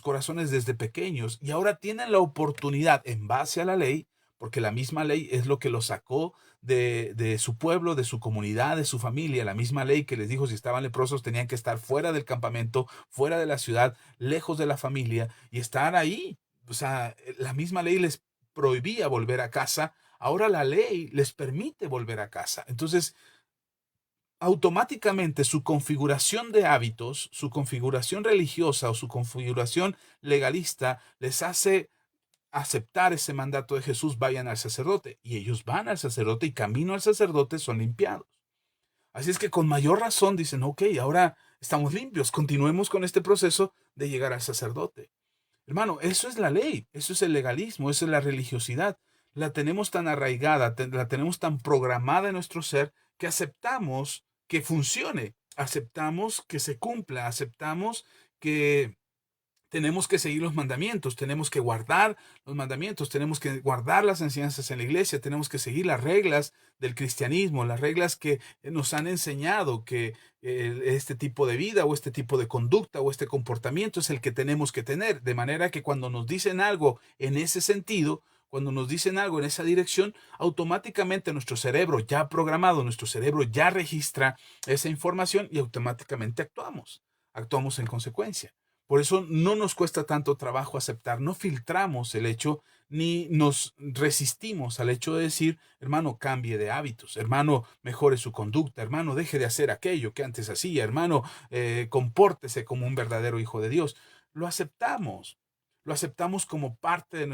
corazones desde pequeños y ahora tienen la oportunidad en base a la ley, porque la misma ley es lo que los sacó de su pueblo, de su comunidad, de su familia, la misma ley que les dijo si estaban leprosos tenían que estar fuera del campamento, fuera de la ciudad, lejos de la familia y estar ahí. O sea, la misma ley les prohibía volver a casa, ahora la ley les permite volver a casa. Entonces, automáticamente su configuración de hábitos, su configuración religiosa o su configuración legalista les hace aceptar ese mandato de Jesús, vayan al sacerdote. Y ellos van al sacerdote y camino al sacerdote son limpiados. Así es que con mayor razón dicen, ok, ahora estamos limpios, continuemos con este proceso de llegar al sacerdote. Hermano, eso es la ley, eso es el legalismo, eso es la religiosidad. La tenemos tan arraigada, la tenemos tan programada en nuestro ser que aceptamos que funcione, aceptamos que se cumpla, aceptamos que tenemos que seguir los mandamientos, tenemos que guardar los mandamientos, tenemos que guardar las enseñanzas en la iglesia, tenemos que seguir las reglas del cristianismo, las reglas que nos han enseñado que este tipo de vida o este tipo de conducta o este comportamiento es el que tenemos que tener, de manera que cuando nos dicen algo en ese sentido, cuando nos dicen algo en esa dirección, automáticamente nuestro cerebro ya programado, nuestro cerebro ya registra esa información y automáticamente actuamos en consecuencia. Por eso no nos cuesta tanto trabajo aceptar, no filtramos el hecho ni nos resistimos al hecho de decir, hermano, cambie de hábitos, hermano, mejore su conducta, hermano, deje de hacer aquello que antes hacía, hermano, compórtese como un verdadero hijo de Dios. Lo aceptamos, lo aceptamos como parte de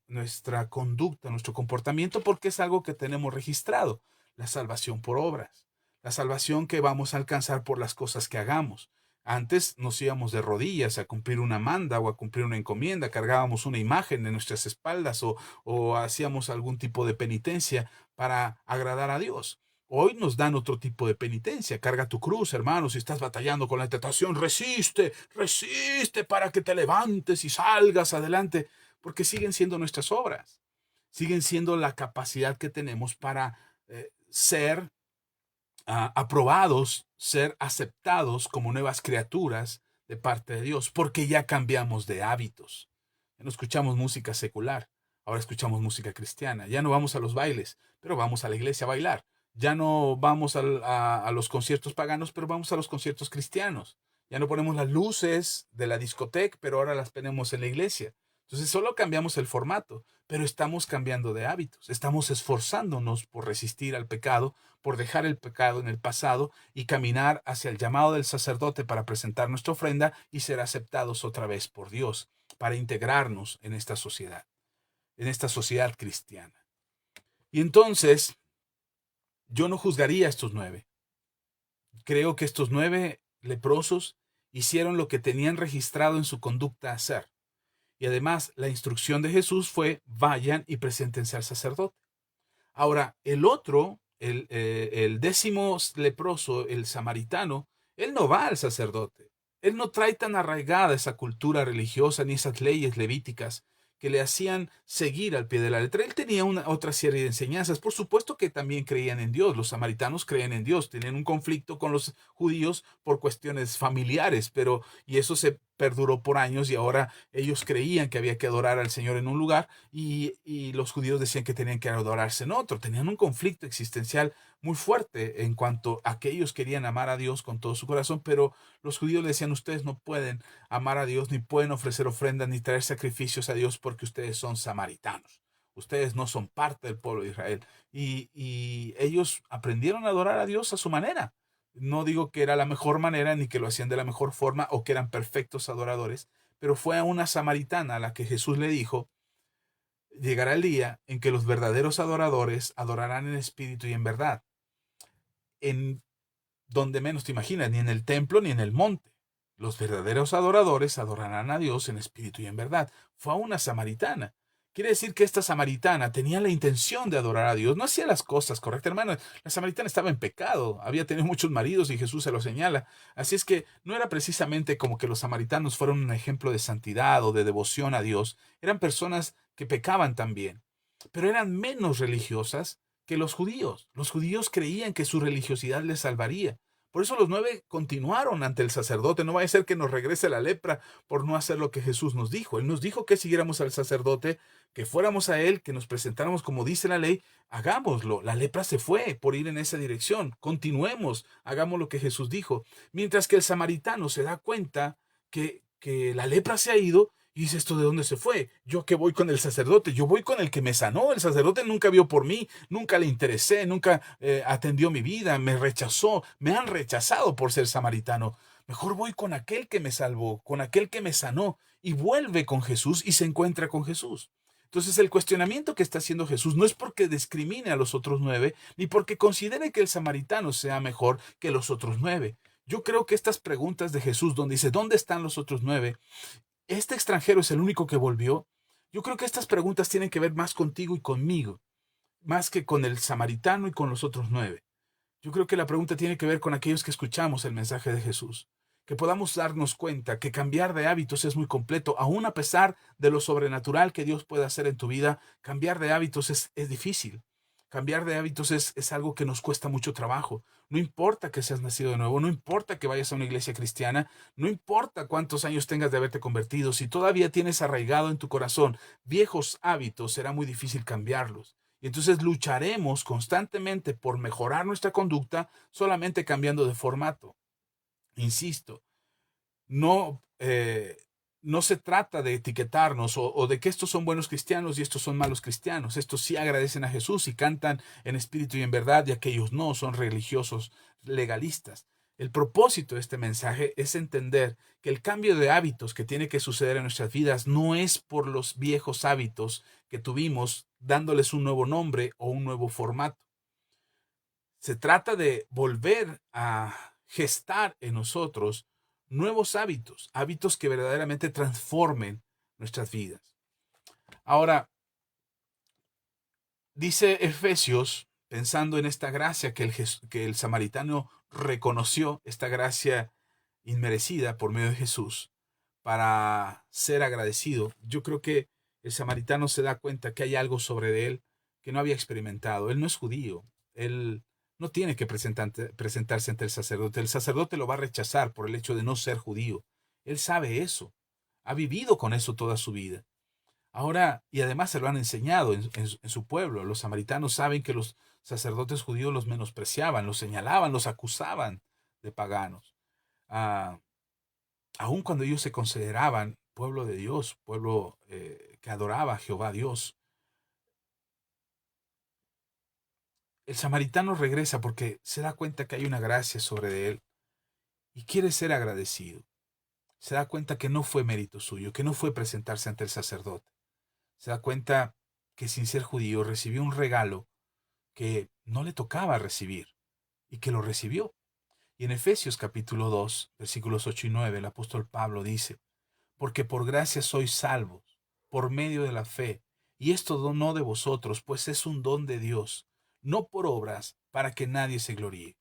nuestra conducta, nuestro comportamiento, porque es algo que tenemos registrado, la salvación por obras, la salvación que vamos a alcanzar por las cosas que hagamos. Antes nos íbamos de rodillas a cumplir una manda o a cumplir una encomienda, cargábamos una imagen en nuestras espaldas o hacíamos algún tipo de penitencia para agradar a Dios. Hoy nos dan otro tipo de penitencia. Carga tu cruz, hermano. Si estás batallando con la tentación, resiste, resiste para que te levantes y salgas adelante, porque siguen siendo nuestras obras. Siguen siendo la capacidad que tenemos para ser aprobados, ser aceptados como nuevas criaturas de parte de Dios, porque ya cambiamos de hábitos. Ya no escuchamos música secular, ahora escuchamos música cristiana. Ya no vamos a los bailes, pero vamos a la iglesia a bailar. Ya no vamos a los conciertos paganos, pero vamos a los conciertos cristianos. Ya no ponemos las luces de la discoteca, pero ahora las ponemos en la iglesia. Entonces solo cambiamos el formato, pero estamos cambiando de hábitos. Estamos esforzándonos por resistir al pecado, por dejar el pecado en el pasado y caminar hacia el llamado del sacerdote para presentar nuestra ofrenda y ser aceptados otra vez por Dios, para integrarnos en esta sociedad. en esta sociedad cristiana. Y entonces, yo no juzgaría a estos 9. Creo que estos 9 leprosos hicieron lo que tenían registrado en su conducta hacer. Y además, la instrucción de Jesús fue, vayan y preséntense al sacerdote. Ahora, el otro, el 10º leproso, el samaritano, él no va al sacerdote. Él no trae tan arraigada esa cultura religiosa ni esas leyes levíticas que le hacían seguir al pie de la letra. Él tenía otra serie de enseñanzas. Por supuesto que también creían en Dios. Los samaritanos creían en Dios. Tenían un conflicto con los judíos por cuestiones familiares, y eso se perduró por años y ahora ellos creían que había que adorar al Señor en un lugar y los judíos decían que tenían que adorarse en otro. Tenían un conflicto existencial muy fuerte en cuanto a que ellos querían amar a Dios con todo su corazón, pero los judíos le decían, ustedes no pueden amar a Dios, ni pueden ofrecer ofrendas, ni traer sacrificios a Dios porque ustedes son samaritanos. Ustedes no son parte del pueblo de Israel. Y ellos aprendieron a adorar a Dios a su manera. No digo que era la mejor manera, ni que lo hacían de la mejor forma, o que eran perfectos adoradores, pero fue a una samaritana a la que Jesús le dijo, llegará el día en que los verdaderos adoradores adorarán en espíritu y en verdad, en donde menos te imaginas, ni en el templo ni en el monte. Los verdaderos adoradores adorarán a Dios en espíritu y en verdad. Fue a una samaritana. Quiere decir que esta samaritana tenía la intención de adorar a Dios, no hacía las cosas correctas, hermano. La samaritana estaba en pecado, había tenido muchos maridos y Jesús se lo señala. Así es que no era precisamente como que los samaritanos fueron un ejemplo de santidad o de devoción a Dios. Eran personas que pecaban también, pero eran menos religiosas que los judíos. Los judíos creían que su religiosidad les salvaría. Por eso los 9 continuaron ante el sacerdote. No vaya a ser que nos regrese la lepra por no hacer lo que Jesús nos dijo. Él nos dijo que siguiéramos al sacerdote, que fuéramos a él, que nos presentáramos como dice la ley. Hagámoslo. La lepra se fue por ir en esa dirección. Continuemos. Hagamos lo que Jesús dijo. Mientras que el samaritano se da cuenta que la lepra se ha ido y dice, ¿esto de dónde se fue? Yo que voy con el sacerdote, yo voy con el que me sanó. El sacerdote nunca vio por mí, nunca le interesé, nunca atendió mi vida, me rechazó, me han rechazado por ser samaritano. Mejor voy con aquel que me salvó, con aquel que me sanó, y vuelve con Jesús y se encuentra con Jesús. Entonces el cuestionamiento que está haciendo Jesús no es porque discrimine a los otros 9, ni porque considere que el samaritano sea mejor que los otros 9. Yo creo que estas preguntas de Jesús, donde dice, ¿dónde están los otros 9? ¿Este extranjero es el único que volvió? Yo creo que estas preguntas tienen que ver más contigo y conmigo, más que con el samaritano y con los otros 9. Yo creo que la pregunta tiene que ver con aquellos que escuchamos el mensaje de Jesús, que podamos darnos cuenta que cambiar de hábitos es muy completo, aún a pesar de lo sobrenatural que Dios puede hacer en tu vida. Cambiar de hábitos es difícil. Cambiar de hábitos es algo que nos cuesta mucho trabajo. No importa que seas nacido de nuevo, no importa que vayas a una iglesia cristiana, no importa cuántos años tengas de haberte convertido, si todavía tienes arraigado en tu corazón viejos hábitos, será muy difícil cambiarlos. Y entonces lucharemos constantemente por mejorar nuestra conducta solamente cambiando de formato. Insisto, no, no se trata de etiquetarnos o de que estos son buenos cristianos y estos son malos cristianos. Estos sí agradecen a Jesús y cantan en espíritu y en verdad, y aquellos no, son religiosos legalistas. El propósito de este mensaje es entender que el cambio de hábitos que tiene que suceder en nuestras vidas no es por los viejos hábitos que tuvimos dándoles un nuevo nombre o un nuevo formato. Se trata de volver a gestar en nosotros nuevos hábitos, hábitos que verdaderamente transformen nuestras vidas. Ahora, dice Efesios, pensando en esta gracia que el samaritano reconoció, esta gracia inmerecida por medio de Jesús, para ser agradecido. Yo creo que el samaritano se da cuenta que hay algo sobre él que no había experimentado. Él no es judío, él no tiene que presentarse ante el sacerdote. El sacerdote lo va a rechazar por el hecho de no ser judío. Él sabe eso, ha vivido con eso toda su vida. Ahora, y además se lo han enseñado en su pueblo. Los samaritanos saben que los sacerdotes judíos los menospreciaban, los señalaban, los acusaban de paganos. Ah, Aun cuando ellos se consideraban pueblo de Dios, pueblo que adoraba a Jehová Dios. El samaritano regresa porque se da cuenta que hay una gracia sobre él y quiere ser agradecido. Se da cuenta que no fue mérito suyo, que no fue presentarse ante el sacerdote. Se da cuenta que sin ser judío recibió un regalo que no le tocaba recibir y que lo recibió. Y en Efesios capítulo 2, versículos 8 y 9, el apóstol Pablo dice, porque por gracia sois salvos, por medio de la fe, y esto no de vosotros, pues es un don de Dios, no por obras, para que nadie se gloríe.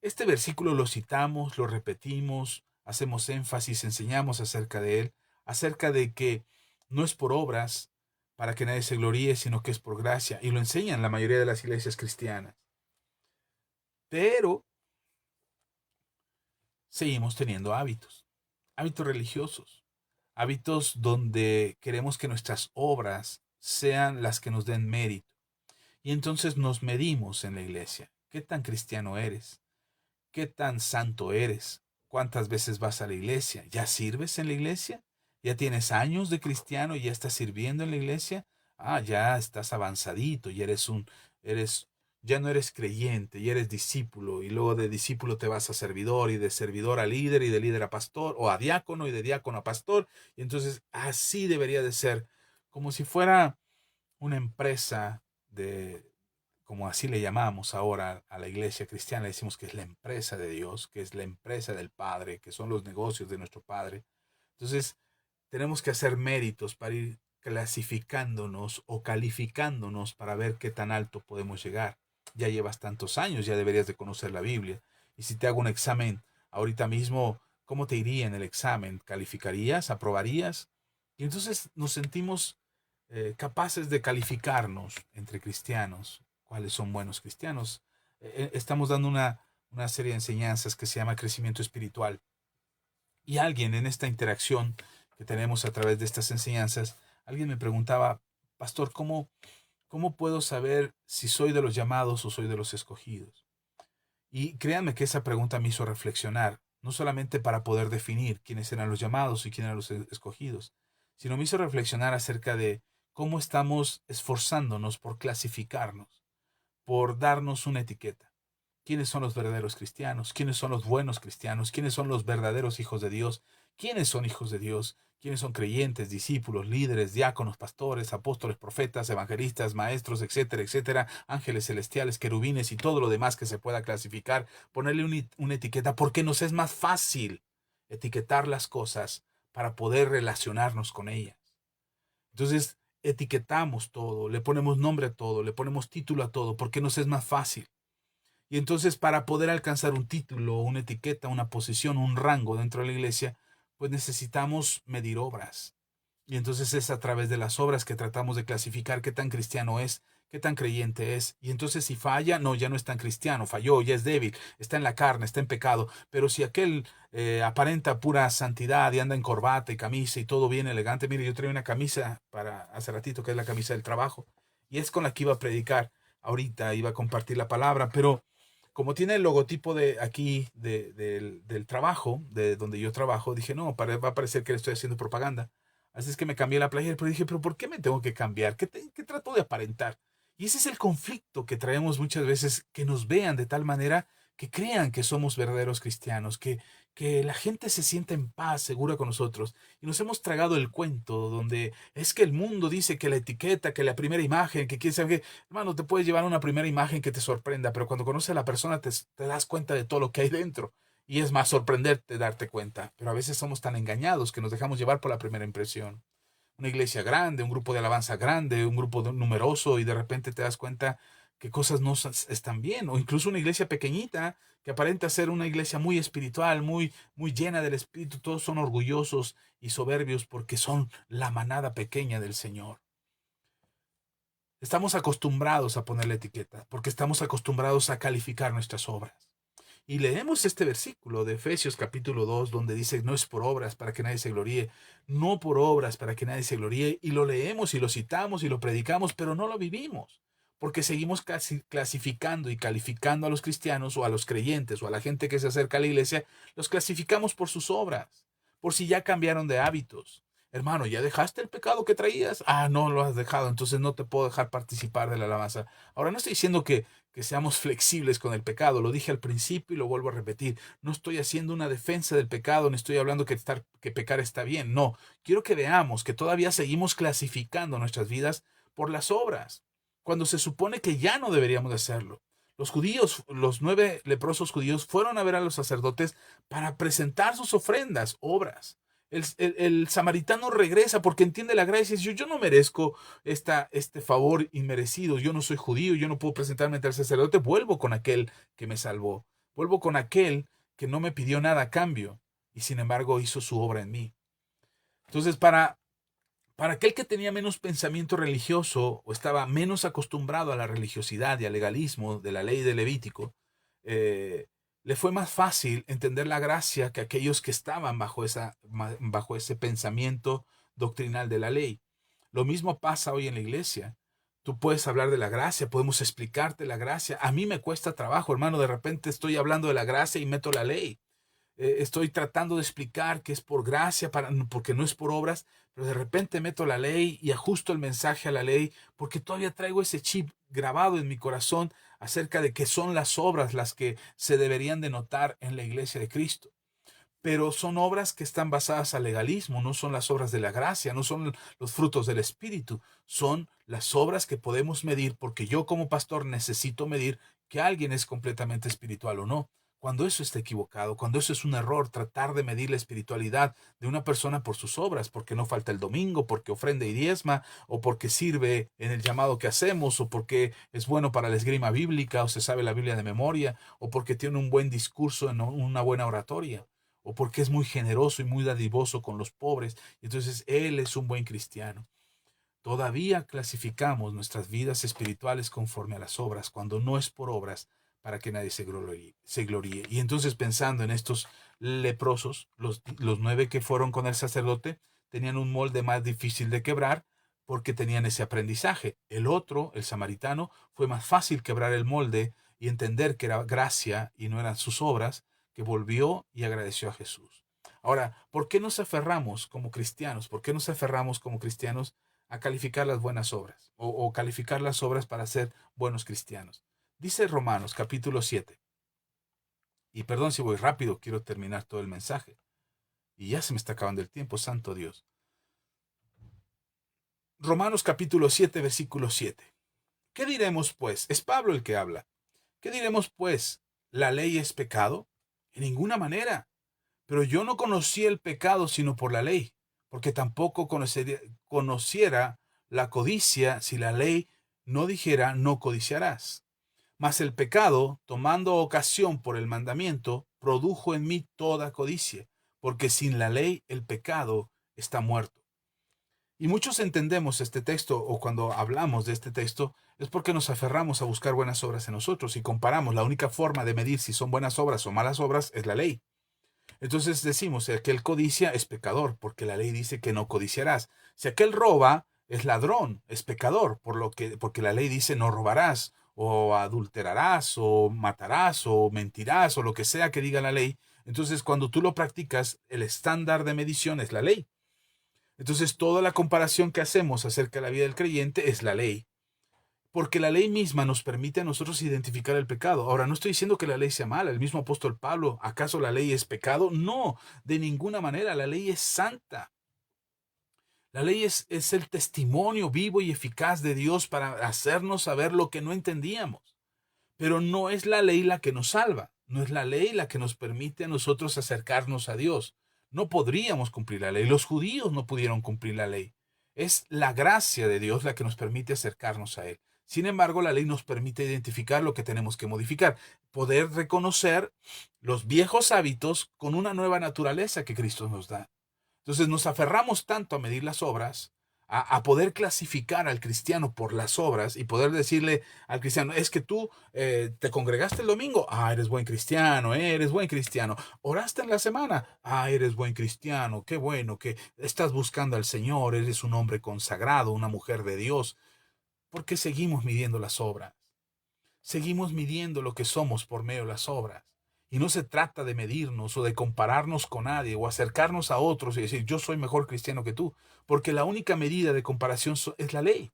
Este versículo lo citamos, lo repetimos, hacemos énfasis, enseñamos acerca de él, acerca de que no es por obras para que nadie se gloríe, sino que es por gracia, y lo enseñan la mayoría de las iglesias cristianas. Pero seguimos teniendo hábitos religiosos, hábitos donde queremos que nuestras obras sean las que nos den mérito. Y entonces nos medimos en la iglesia. ¿Qué tan cristiano eres? ¿Qué tan santo eres? ¿Cuántas veces vas a la iglesia? ¿Ya sirves en la iglesia? ¿Ya tienes años de cristiano y ya estás sirviendo en la iglesia? Ah, ya estás avanzadito, eres, ya no eres creyente, ya eres discípulo, y luego de discípulo te vas a servidor, y de servidor a líder, y de líder a pastor, o a diácono, y de diácono a pastor, y entonces así debería de ser, como si fuera una empresa de, como así le llamamos ahora a la iglesia cristiana, le decimos que es la empresa de Dios, que es la empresa del Padre, que son los negocios de nuestro Padre. Entonces, tenemos que hacer méritos para ir clasificándonos o calificándonos para ver qué tan alto podemos llegar. Ya llevas tantos años, ya deberías de conocer la Biblia. Y si te hago un examen ahorita mismo, ¿cómo te iría en el examen? ¿Calificarías? ¿Aprobarías? Y entonces nos sentimos capaces de calificarnos entre cristianos, cuáles son buenos cristianos. Estamos dando una serie de enseñanzas que se llama crecimiento espiritual. Y alguien en esta interacción que tenemos a través de estas enseñanzas, alguien me preguntaba, pastor, ¿cómo puedo saber si soy de los llamados o soy de los escogidos? Y créanme que esa pregunta me hizo reflexionar, no solamente para poder definir quiénes eran los llamados y quiénes eran los escogidos, sino me hizo reflexionar acerca de cómo estamos esforzándonos por clasificarnos, por darnos una etiqueta. ¿Quiénes son los verdaderos cristianos? ¿Quiénes son los buenos cristianos? ¿Quiénes son los verdaderos hijos de Dios? ¿Quiénes son hijos de Dios? ¿Quiénes son creyentes, discípulos, líderes, diáconos, pastores, apóstoles, profetas, evangelistas, maestros, etcétera, etcétera, ángeles celestiales, querubines y todo lo demás que se pueda clasificar? Ponerle una etiqueta porque nos es más fácil etiquetar las cosas para poder relacionarnos con ellas. Entonces, etiquetamos todo, le ponemos nombre a todo, le ponemos título a todo, porque nos es más fácil. Y entonces para poder alcanzar un título, una etiqueta, una posición, un rango dentro de la iglesia, pues necesitamos medir obras. Y entonces es a través de las obras que tratamos de clasificar qué tan cristiano es, qué tan creyente es. Y entonces si falla, no, ya no es tan cristiano, falló, ya es débil, está en la carne, está en pecado. Pero si aquel aparenta pura santidad y anda en corbata y camisa y todo bien elegante, mire, yo traigo una camisa para hace ratito, que es la camisa del trabajo, y es con la que iba a predicar. Ahorita iba a compartir la palabra, pero como tiene el logotipo de aquí del trabajo, de donde yo trabajo, dije, no, va a parecer que le estoy haciendo propaganda. Así es que me cambié la playera, pero dije, pero ¿por qué me tengo que cambiar? ¿Qué trato de aparentar? Y ese es el conflicto que traemos muchas veces, que nos vean de tal manera que crean que somos verdaderos cristianos, que la gente se sienta en paz, segura con nosotros. Y nos hemos tragado el cuento donde es que el mundo dice que la etiqueta, que la primera imagen, que quién sabe qué. Hermano, te puedes llevar una primera imagen que te sorprenda, pero cuando conoces a la persona te das cuenta de todo lo que hay dentro. Y es más sorprenderte darte cuenta. Pero a veces somos tan engañados que nos dejamos llevar por la primera impresión. Una iglesia grande, un grupo de alabanza grande, un grupo numeroso, y de repente te das cuenta que cosas no están bien. O incluso una iglesia pequeñita que aparenta ser una iglesia muy espiritual, muy llena del Espíritu. Todos son orgullosos y soberbios porque son la manada pequeña del Señor. Estamos acostumbrados a ponerle etiqueta, porque estamos acostumbrados a calificar nuestras obras. Y leemos este versículo de Efesios capítulo 2, donde dice, no es por obras para que nadie se gloríe, no por obras para que nadie se gloríe, y lo leemos y lo citamos y lo predicamos, pero no lo vivimos, porque seguimos clasificando y calificando a los cristianos o a los creyentes o a la gente que se acerca a la iglesia, los clasificamos por sus obras, por si ya cambiaron de hábitos. Hermano, ¿ya dejaste el pecado que traías? Ah, no lo has dejado, entonces no te puedo dejar participar de la alabanza. Ahora, no estoy diciendo que seamos flexibles con el pecado, lo dije al principio y lo vuelvo a repetir. No estoy haciendo una defensa del pecado, ni estoy hablando que pecar está bien. No, quiero que veamos que todavía seguimos clasificando nuestras vidas por las obras, cuando se supone que ya no deberíamos de hacerlo. Los judíos, los 9 leprosos judíos fueron a ver a los sacerdotes para presentar sus ofrendas, obras. El samaritano regresa porque entiende la gracia y dice, yo no merezco este favor inmerecido, yo no soy judío, yo no puedo presentarme ante el sacerdote, vuelvo con aquel que me salvó, vuelvo con aquel que no me pidió nada a cambio y sin embargo hizo su obra en mí. Entonces, para aquel que tenía menos pensamiento religioso o estaba menos acostumbrado a la religiosidad y al legalismo de la ley de Levítico, eh, le fue más fácil entender la gracia que aquellos que estaban bajo ese pensamiento doctrinal de la ley. Lo mismo pasa hoy en la iglesia. Tú puedes hablar de la gracia, podemos explicarte la gracia. A mí me cuesta trabajo, hermano, de repente estoy hablando de la gracia y meto la ley. Estoy tratando de explicar que es por gracia, porque no es por obras, pero de repente meto la ley y ajusto el mensaje a la ley, porque todavía traigo ese chip grabado en mi corazón acerca de que son las obras las que se deberían de notar en la iglesia de Cristo. Pero son obras que están basadas al legalismo, no son las obras de la gracia, no son los frutos del Espíritu, son las obras que podemos medir, porque yo como pastor necesito medir que alguien es completamente espiritual o no. Cuando eso está equivocado, cuando eso es un error, tratar de medir la espiritualidad de una persona por sus obras, porque no falta el domingo, porque ofrenda y diezma, o porque sirve en el llamado que hacemos, o porque es bueno para la esgrima bíblica, o se sabe la Biblia de memoria, o porque tiene un buen discurso en una buena oratoria, o porque es muy generoso y muy dadivoso con los pobres, y entonces él es un buen cristiano. Todavía clasificamos nuestras vidas espirituales conforme a las obras, cuando no es por obras para que nadie se gloríe. Y entonces pensando en estos leprosos, los 9 que fueron con el sacerdote, tenían un molde más difícil de quebrar porque tenían ese aprendizaje. El otro, el samaritano, fue más fácil quebrar el molde y entender que era gracia y no eran sus obras, que volvió y agradeció a Jesús. Ahora, ¿por qué nos aferramos como cristianos? ¿Por qué nos aferramos como cristianos a calificar las buenas obras o calificar las obras para ser buenos cristianos? Dice Romanos capítulo 7, y perdón si voy rápido, quiero terminar todo el mensaje, y ya se me está acabando el tiempo, santo Dios. Romanos capítulo 7, versículo 7. ¿Qué diremos pues? Es Pablo el que habla. ¿Qué diremos pues? ¿La ley es pecado? En ninguna manera. Pero yo no conocí el pecado sino por la ley, porque tampoco conociera la codicia si la ley no dijera no codiciarás. Mas el pecado, tomando ocasión por el mandamiento, produjo en mí toda codicia, porque sin la ley el pecado está muerto. Y muchos entendemos este texto, o cuando hablamos de este texto, es porque nos aferramos a buscar buenas obras en nosotros y comparamos. La única forma de medir si son buenas obras o malas obras es la ley. Entonces decimos, si aquel codicia es pecador, porque la ley dice que no codiciarás. Si aquel roba, es ladrón, es pecador, porque la ley dice no robarás, o adulterarás, o matarás, o mentirás, o lo que sea que diga la ley. Entonces, cuando tú lo practicas, el estándar de medición es la ley. Entonces, toda la comparación que hacemos acerca de la vida del creyente es la ley, porque la ley misma nos permite a nosotros identificar el pecado. Ahora, no estoy diciendo que la ley sea mala. El mismo apóstol Pablo, ¿acaso la ley es pecado? No, de ninguna manera. La ley es santa. La ley es el testimonio vivo y eficaz de Dios para hacernos saber lo que no entendíamos. Pero no es la ley la que nos salva. No es la ley la que nos permite a nosotros acercarnos a Dios. No podríamos cumplir la ley. Los judíos no pudieron cumplir la ley. Es la gracia de Dios la que nos permite acercarnos a Él. Sin embargo, la ley nos permite identificar lo que tenemos que modificar, poder reconocer los viejos hábitos con una nueva naturaleza que Cristo nos da. Entonces nos aferramos tanto a medir las obras, a poder clasificar al cristiano por las obras y poder decirle al cristiano, es que tú te congregaste el domingo, eres buen cristiano, eres buen cristiano. Oraste en la semana, eres buen cristiano, qué bueno que estás buscando al Señor, eres un hombre consagrado, una mujer de Dios. Porque seguimos midiendo las obras. Seguimos midiendo lo que somos por medio de las obras. Y no se trata de medirnos o de compararnos con nadie o acercarnos a otros y decir yo soy mejor cristiano que tú, porque la única medida de comparación es la ley.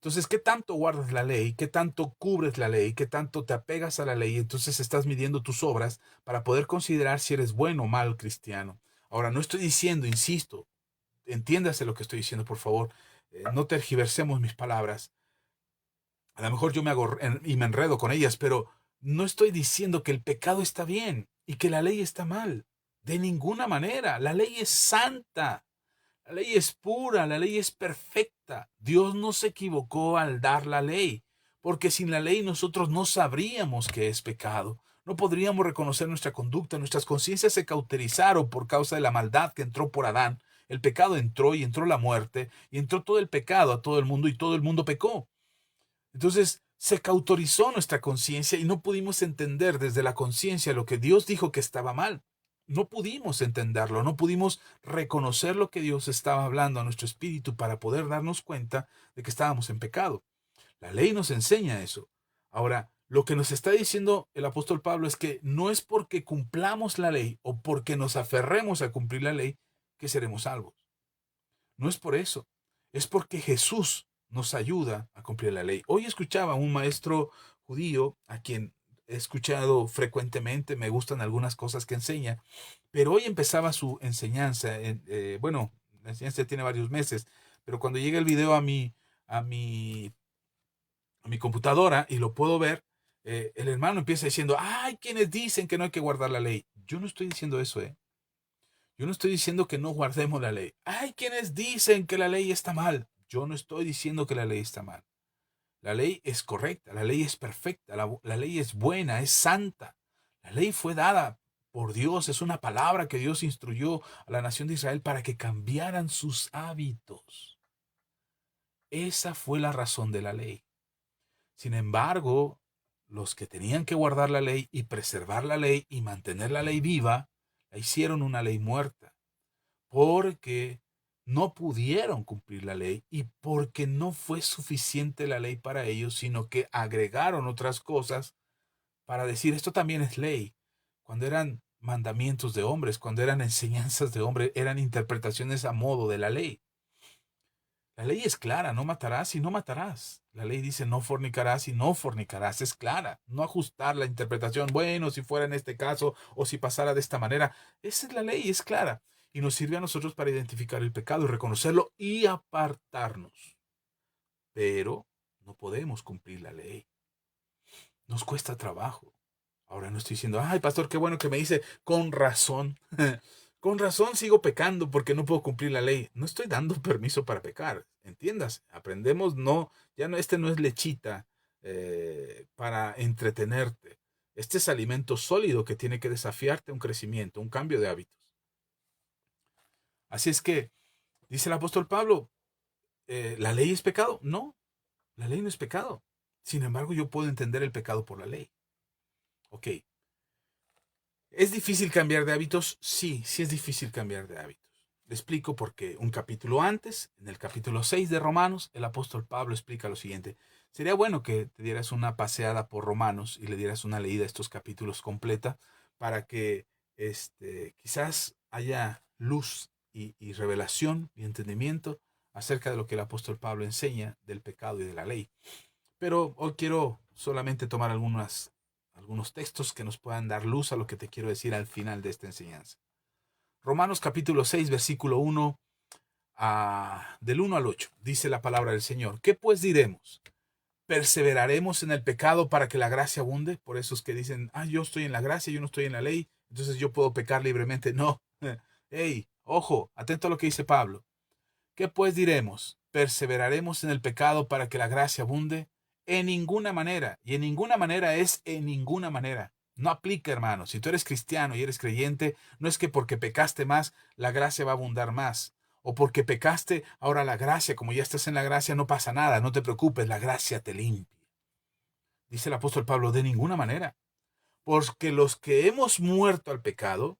Entonces, ¿qué tanto guardas la ley? ¿Qué tanto cubres la ley? ¿Qué tanto te apegas a la ley? Entonces estás midiendo tus obras para poder considerar si eres bueno o mal cristiano. Ahora, no estoy diciendo, insisto, entiéndase lo que estoy diciendo, por favor. no tergiversemos mis palabras. A lo mejor yo me hago y me enredo con ellas, pero no estoy diciendo que el pecado está bien y que la ley está mal. De ninguna manera. La ley es santa. La ley es pura, la ley es perfecta. Dios no se equivocó al dar la ley, porque sin la ley nosotros no sabríamos qué es pecado. No podríamos reconocer nuestra conducta, nuestras conciencias se cauterizaron por causa de la maldad que entró por Adán. El pecado entró y entró la muerte y entró todo el pecado a todo el mundo y todo el mundo pecó. Entonces se cauterizó nuestra conciencia y no pudimos entender desde la conciencia lo que Dios dijo que estaba mal. No pudimos entenderlo, no pudimos reconocer lo que Dios estaba hablando a nuestro espíritu para poder darnos cuenta de que estábamos en pecado. La ley nos enseña eso. Ahora, lo que nos está diciendo el apóstol Pablo es que no es porque cumplamos la ley o porque nos aferremos a cumplir la ley que seremos salvos. No es por eso, es porque Jesús nos ayuda a cumplir la ley. Hoy escuchaba a un maestro judío a quien he escuchado frecuentemente, me gustan algunas cosas que enseña, pero hoy empezaba su enseñanza. Bueno, la enseñanza tiene varios meses, pero cuando llega el video a mi, a mi computadora y lo puedo ver, el hermano empieza diciendo, hay quienes dicen que no hay que guardar la ley. Yo no estoy diciendo eso, ¿eh? Yo no estoy diciendo que no guardemos la ley. Hay quienes dicen que la ley está mal. Yo no estoy diciendo que la ley está mal. La ley es correcta, la ley es perfecta, la ley es buena, es santa. La ley fue dada por Dios, es una palabra que Dios instruyó a la nación de Israel para que cambiaran sus hábitos. Esa fue la razón de la ley. Sin embargo, los que tenían que guardar la ley y preservar la ley y mantener la ley viva, la hicieron una ley muerta. Porque no pudieron cumplir la ley y porque no fue suficiente la ley para ellos, sino que agregaron otras cosas para decir esto también es ley. Cuando eran mandamientos de hombres, cuando eran enseñanzas de hombres, eran interpretaciones a modo de la ley. La ley es clara, no matarás y no matarás. La ley dice no fornicarás y no fornicarás, es clara. No ajustar la interpretación, bueno, si fuera en este caso o si pasara de esta manera. Esa es la ley, es clara. Y nos sirve a nosotros para identificar el pecado y reconocerlo y apartarnos. Pero no podemos cumplir la ley. Nos cuesta trabajo. Ahora no estoy diciendo, ay, pastor, qué bueno que me dice, con razón. Con razón sigo pecando porque no puedo cumplir la ley. No estoy dando permiso para pecar. ¿Entiendas? Aprendemos, no, ya no, este no es lechita para entretenerte. Este es alimento sólido que tiene que desafiarte a un crecimiento, un cambio de hábitos. Así es que, dice el apóstol Pablo, ¿la ley es pecado? No, la ley no es pecado. Sin embargo, yo puedo entender el pecado por la ley. Ok. ¿Es difícil cambiar de hábitos? Sí, sí es difícil cambiar de hábitos. Le explico por qué. Un capítulo antes, en el capítulo 6 de Romanos, el apóstol Pablo explica lo siguiente. Sería bueno que te dieras una paseada por Romanos y le dieras una leída a estos capítulos completa para que quizás haya luz y revelación y entendimiento acerca de lo que el apóstol Pablo enseña del pecado y de la ley. Pero hoy quiero solamente tomar algunos textos que nos puedan dar luz a lo que te quiero decir al final de esta enseñanza. Romanos capítulo 6, versículo 1, del 1 al 8, dice la palabra del Señor. ¿Qué pues diremos? ¿Perseveraremos en el pecado para que la gracia abunde? Por esos que dicen, yo estoy en la gracia, yo no estoy en la ley, entonces yo puedo pecar libremente. No. Hey, ojo, atento a lo que dice Pablo. ¿Qué pues diremos? ¿Perseveraremos en el pecado para que la gracia abunde? En ninguna manera. Y en ninguna manera es en ninguna manera. No aplica, hermano. Si tú eres cristiano y eres creyente, no es que porque pecaste más, la gracia va a abundar más. O porque pecaste, ahora la gracia, como ya estás en la gracia, no pasa nada. No te preocupes, la gracia te limpia. Dice el apóstol Pablo, de ninguna manera. Porque los que hemos muerto al pecado,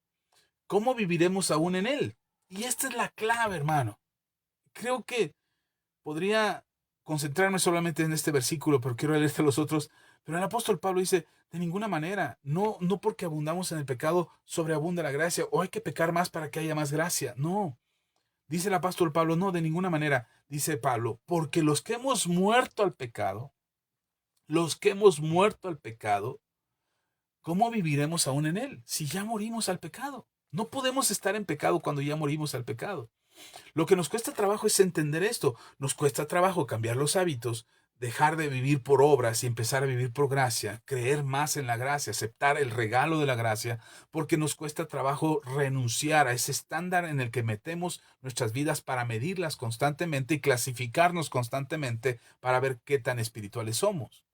¿cómo viviremos aún en él? Y esta es la clave, hermano. Creo que podría concentrarme solamente en este versículo, pero quiero leerte los otros. Pero el apóstol Pablo dice, de ninguna manera, no porque abundamos en el pecado, sobreabunda la gracia, o hay que pecar más para que haya más gracia. No, dice el apóstol Pablo, no, de ninguna manera, dice Pablo, porque los que hemos muerto al pecado, ¿cómo viviremos aún en él? Si ya morimos al pecado. No podemos estar en pecado cuando ya morimos al pecado. Lo que nos cuesta trabajo es entender esto. Nos cuesta trabajo cambiar los hábitos, dejar de vivir por obras y empezar a vivir por gracia, creer más en la gracia, aceptar el regalo de la gracia, porque nos cuesta trabajo renunciar a ese estándar en el que metemos nuestras vidas para medirlas constantemente y clasificarnos constantemente para ver qué tan espirituales somos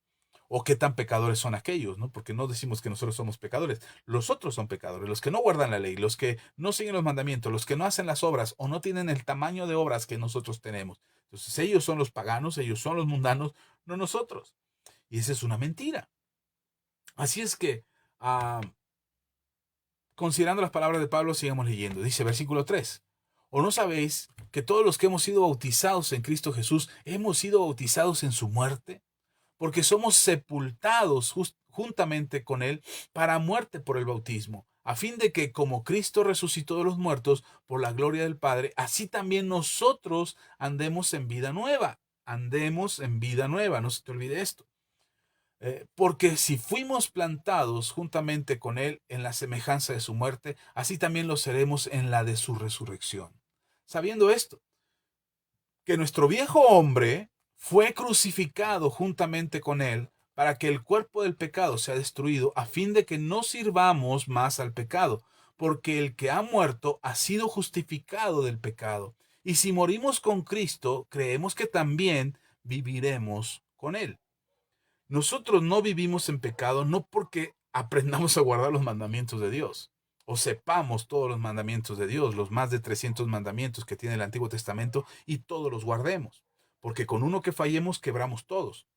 o qué tan pecadores son aquellos, ¿no? Porque no decimos que nosotros somos pecadores, los otros son pecadores, los que no guardan la ley, los que no siguen los mandamientos, los que no hacen las obras o no tienen el tamaño de obras que nosotros tenemos. Entonces ellos son los paganos, ellos son los mundanos, no nosotros. Y esa es una mentira. Así es que, ah, considerando las palabras de Pablo, sigamos leyendo. Dice versículo 3. ¿O no sabéis que todos los que hemos sido bautizados en Cristo Jesús hemos sido bautizados en su muerte? Porque somos sepultados juntamente con Él para muerte por el bautismo, a fin de que como Cristo resucitó de los muertos por la gloria del Padre, así también nosotros andemos en vida nueva. Andemos en vida nueva, no se te olvide esto. Porque si fuimos plantados juntamente con Él en la semejanza de su muerte, así también lo seremos en la de su resurrección. Sabiendo esto, que nuestro viejo hombre fue crucificado juntamente con Él para que el cuerpo del pecado sea destruido, a fin de que no sirvamos más al pecado, porque el que ha muerto ha sido justificado del pecado. Y si morimos con Cristo, creemos que también viviremos con Él. Nosotros no vivimos en pecado no porque aprendamos a guardar los mandamientos de Dios o sepamos todos los mandamientos de Dios, los más de 300 mandamientos que tiene el Antiguo Testamento y todos los guardemos, porque con uno que fallemos quebramos todos.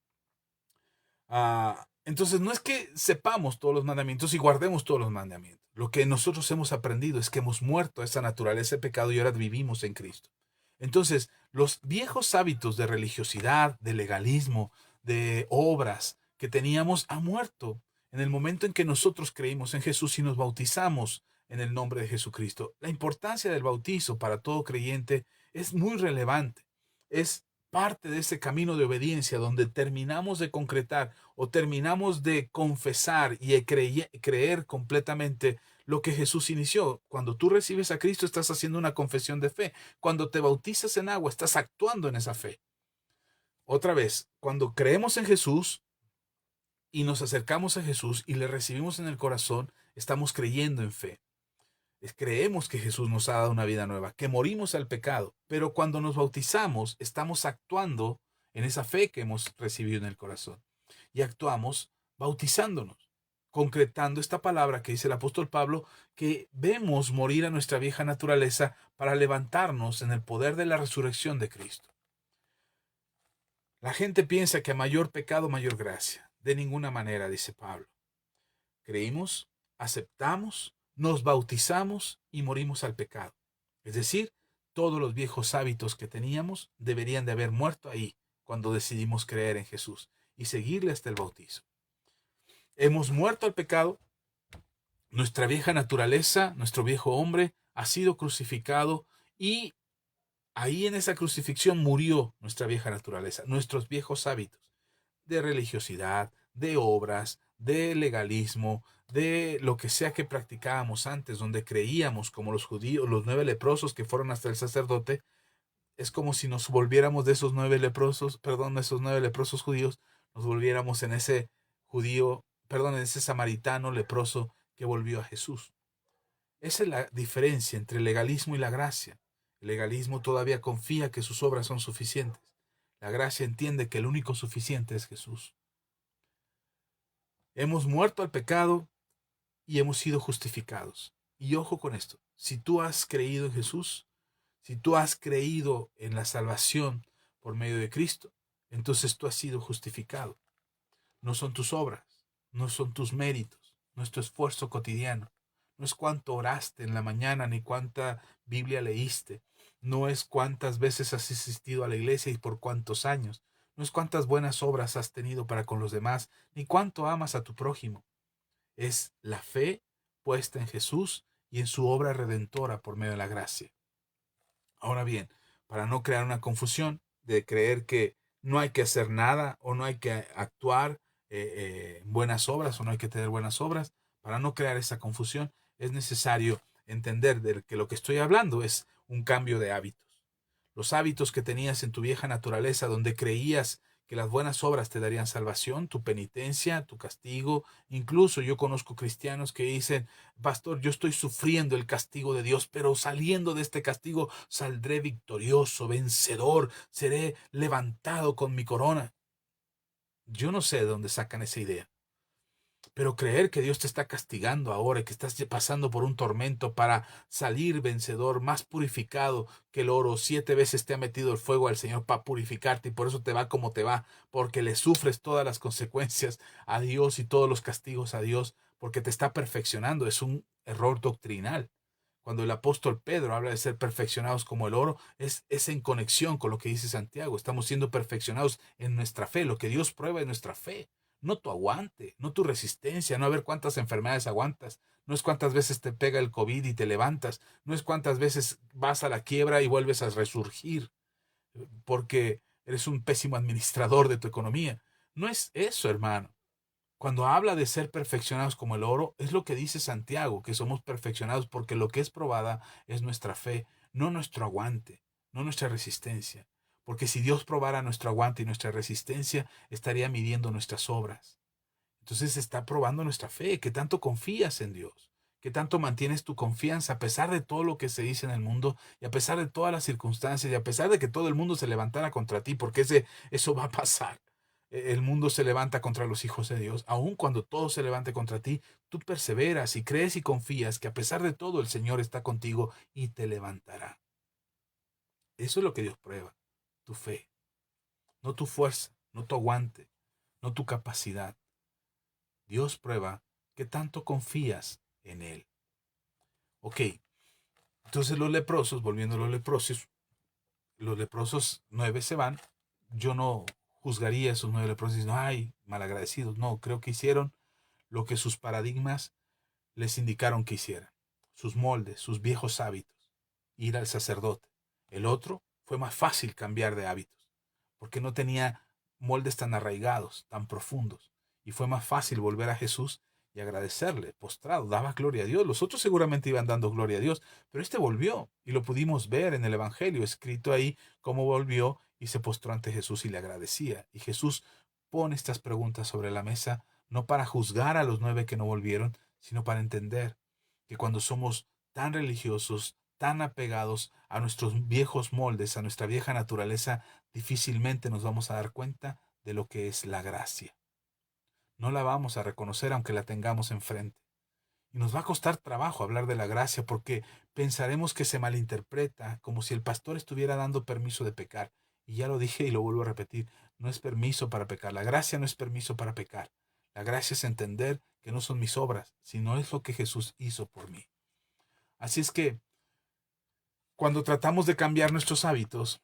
Entonces no es que sepamos todos los mandamientos y guardemos todos los mandamientos. Lo que nosotros hemos aprendido es que hemos muerto a esa naturaleza de pecado y ahora vivimos en Cristo. Entonces, los viejos hábitos de religiosidad, de legalismo, de obras que teníamos han muerto en el momento en que nosotros creímos en Jesús y nos bautizamos en el nombre de Jesucristo. La importancia del bautizo para todo creyente es muy relevante. Es parte de ese camino de obediencia donde terminamos de concretar o terminamos de confesar y creer completamente lo que Jesús inició. Cuando tú recibes a Cristo estás haciendo una confesión de fe. Cuando te bautizas en agua estás actuando en esa fe. Otra vez, cuando creemos en Jesús y nos acercamos a Jesús y le recibimos en el corazón, estamos creyendo en fe. Creemos que Jesús nos ha dado una vida nueva, que morimos al pecado, pero cuando nos bautizamos estamos actuando en esa fe que hemos recibido en el corazón y actuamos bautizándonos, concretando esta palabra que dice el apóstol Pablo, que vemos morir a nuestra vieja naturaleza para levantarnos en el poder de la resurrección de Cristo. La gente piensa que a mayor pecado, mayor gracia. De ninguna manera, dice Pablo. Creímos, aceptamos, nos bautizamos y morimos al pecado. Es decir, todos los viejos hábitos que teníamos deberían de haber muerto ahí cuando decidimos creer en Jesús y seguirle hasta el bautizo. Hemos muerto al pecado, nuestra vieja naturaleza, nuestro viejo hombre ha sido crucificado y ahí en esa crucifixión murió nuestra vieja naturaleza, nuestros viejos hábitos de religiosidad, de obras, de legalismo, de lo que sea que practicábamos antes, donde creíamos como los judíos, los 9 leprosos que fueron hasta el sacerdote, es como si nos volviéramos de esos 9 leprosos, perdón, de esos 9 leprosos judíos, nos volviéramos en ese judío, perdón, en ese samaritano leproso que volvió a Jesús. Esa es la diferencia entre el legalismo y la gracia. El legalismo todavía confía que sus obras son suficientes. La gracia entiende que el único suficiente es Jesús. Hemos muerto al pecado y hemos sido justificados. Y ojo con esto, si tú has creído en Jesús, si tú has creído en la salvación por medio de Cristo, entonces tú has sido justificado. No son tus obras, no son tus méritos, no es tu esfuerzo cotidiano, no es cuánto oraste en la mañana ni cuánta Biblia leíste, no es cuántas veces has asistido a la iglesia y por cuántos años, no es cuántas buenas obras has tenido para con los demás, ni cuánto amas a tu prójimo. Es la fe puesta en Jesús y en su obra redentora por medio de la gracia. Ahora bien, para no crear una confusión de creer que no hay que hacer nada o no hay que actuar buenas obras o no hay que tener buenas obras, para no crear esa confusión es necesario entender de que lo que estoy hablando es un cambio de hábitos. Los hábitos que tenías en tu vieja naturaleza, donde creías que las buenas obras te darían salvación, tu penitencia, tu castigo. Incluso yo conozco cristianos que dicen, pastor, yo estoy sufriendo el castigo de Dios, pero saliendo de este castigo saldré victorioso, vencedor, seré levantado con mi corona. Yo no sé de dónde sacan esa idea. Pero creer que Dios te está castigando ahora y que estás pasando por un tormento para salir vencedor, más purificado que el oro, 7 veces te ha metido el fuego al Señor para purificarte y por eso te va como te va, porque le sufres todas las consecuencias a Dios y todos los castigos a Dios, porque te está perfeccionando. Es un error doctrinal. Cuando el apóstol Pedro habla de ser perfeccionados como el oro, es en conexión con lo que dice Santiago. Estamos siendo perfeccionados en nuestra fe. Lo que Dios prueba es nuestra fe, no tu aguante, no tu resistencia, no a ver cuántas enfermedades aguantas, no es cuántas veces te pega el COVID y te levantas, no es cuántas veces vas a la quiebra y vuelves a resurgir porque eres un pésimo administrador de tu economía. No es eso, hermano. Cuando habla de ser perfeccionados como el oro, es lo que dice Santiago, que somos perfeccionados porque lo que es probada es nuestra fe, no nuestro aguante, no nuestra resistencia. Porque si Dios probara nuestro aguante y nuestra resistencia, estaría midiendo nuestras obras. Entonces está probando nuestra fe, que tanto confías en Dios, que tanto mantienes tu confianza a pesar de todo lo que se dice en el mundo y a pesar de todas las circunstancias y a pesar de que todo el mundo se levantara contra ti, porque eso va a pasar. El mundo se levanta contra los hijos de Dios. Aun cuando todo se levante contra ti, tú perseveras y crees y confías que a pesar de todo el Señor está contigo y te levantará. Eso es lo que Dios prueba, tu fe, no tu fuerza, no tu aguante, no tu capacidad. Dios prueba que tanto confías en Él. Ok, entonces los leprosos, volviendo a los leprosos 9 se van. Yo no juzgaría a esos 9 leprosos diciendo, ay, malagradecidos. No, creo que hicieron lo que sus paradigmas les indicaron que hicieran. Sus moldes, sus viejos hábitos. Ir al sacerdote. El otro fue más fácil cambiar de hábitos, porque no tenía moldes tan arraigados, tan profundos. Y fue más fácil volver a Jesús y agradecerle, postrado, daba gloria a Dios. Los otros seguramente iban dando gloria a Dios, pero este volvió y lo pudimos ver en el Evangelio, escrito ahí cómo volvió y se postró ante Jesús y le agradecía. Y Jesús pone estas preguntas sobre la mesa, no para juzgar a los 9 que no volvieron, sino para entender que cuando somos tan religiosos, tan apegados a nuestros viejos moldes, a nuestra vieja naturaleza, difícilmente nos vamos a dar cuenta de lo que es la gracia. No la vamos a reconocer aunque la tengamos enfrente. Y nos va a costar trabajo hablar de la gracia porque pensaremos que se malinterpreta, como si el pastor estuviera dando permiso de pecar. Y ya lo dije y lo vuelvo a repetir, no es permiso para pecar. La gracia no es permiso para pecar. La gracia es entender que no son mis obras, sino es lo que Jesús hizo por mí. Así es que cuando tratamos de cambiar nuestros hábitos,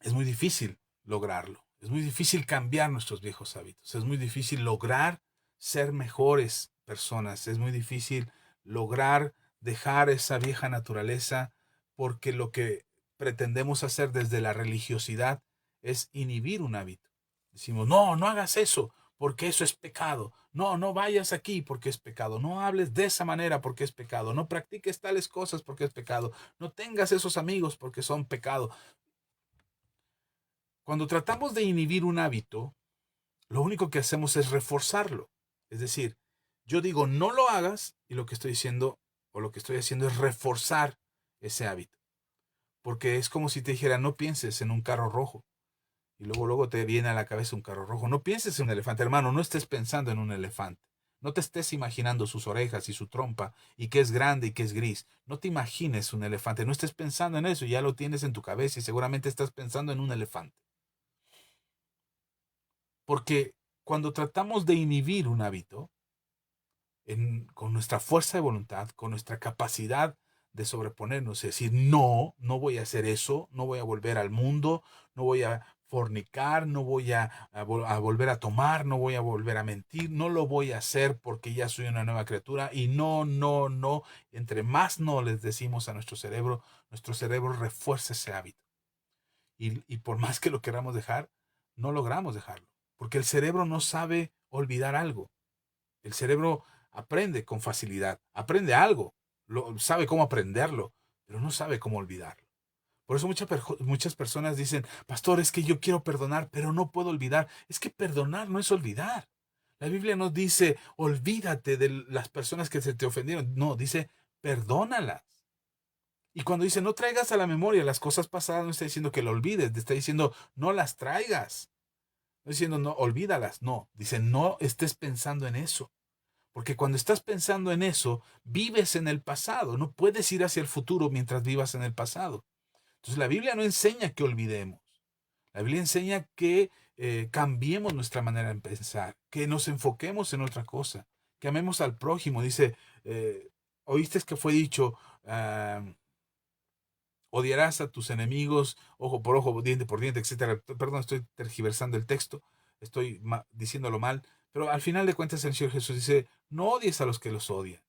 es muy difícil lograrlo. Es muy difícil cambiar nuestros viejos hábitos. Es muy difícil lograr ser mejores personas. Es muy difícil lograr dejar esa vieja naturaleza porque lo que pretendemos hacer desde la religiosidad es inhibir un hábito. Decimos, no, no hagas eso porque eso es pecado. No, no vayas aquí porque es pecado. No hables de esa manera porque es pecado. No practiques tales cosas porque es pecado. No tengas esos amigos porque son pecado. Cuando tratamos de inhibir un hábito, lo único que hacemos es reforzarlo. Es decir, yo digo no lo hagas y lo que estoy diciendo o lo que estoy haciendo es reforzar ese hábito. Porque es como si te dijera no pienses en un carro rojo y luego te viene a la cabeza un carro rojo. No pienses en un elefante, hermano, no estés pensando en un elefante. No te estés imaginando sus orejas y su trompa y que es grande y que es gris. No te imagines un elefante, no estés pensando en eso, ya lo tienes en tu cabeza y seguramente estás pensando en un elefante. Porque cuando tratamos de inhibir un hábito, con nuestra fuerza de voluntad, con nuestra capacidad de sobreponernos, es decir, no, no voy a hacer eso, no voy a volver al mundo, no voy a fornicar, no voy a volver a tomar, no voy a volver a mentir, no lo voy a hacer porque ya soy una nueva criatura y no, no, no. Entre más no les decimos a nuestro cerebro refuerza ese hábito. Y por más que lo queramos dejar, no logramos dejarlo, porque el cerebro no sabe olvidar algo. El cerebro aprende con facilidad, aprende algo, sabe cómo aprenderlo, pero no sabe cómo olvidarlo. Por eso muchas personas dicen, pastor, es que yo quiero perdonar, pero no puedo olvidar. Es que perdonar no es olvidar. La Biblia no dice, olvídate de las personas que se te ofendieron. No, dice, perdónalas. Y cuando dice, no traigas a la memoria las cosas pasadas, no está diciendo que lo olvides, te está diciendo, no las traigas. No diciendo, no, olvídalas. No, dice, no estés pensando en eso. Porque cuando estás pensando en eso, vives en el pasado. No puedes ir hacia el futuro mientras vivas en el pasado. Entonces la Biblia no enseña que olvidemos. La Biblia enseña que cambiemos nuestra manera de pensar, que nos enfoquemos en otra cosa, que amemos al prójimo. Dice, oíste que fue dicho, ah, odiarás a tus enemigos, ojo por ojo, diente por diente, etcétera. Perdón, estoy tergiversando el texto, estoy diciéndolo mal, pero al final de cuentas el Señor Jesús dice, no odies a los que los odian,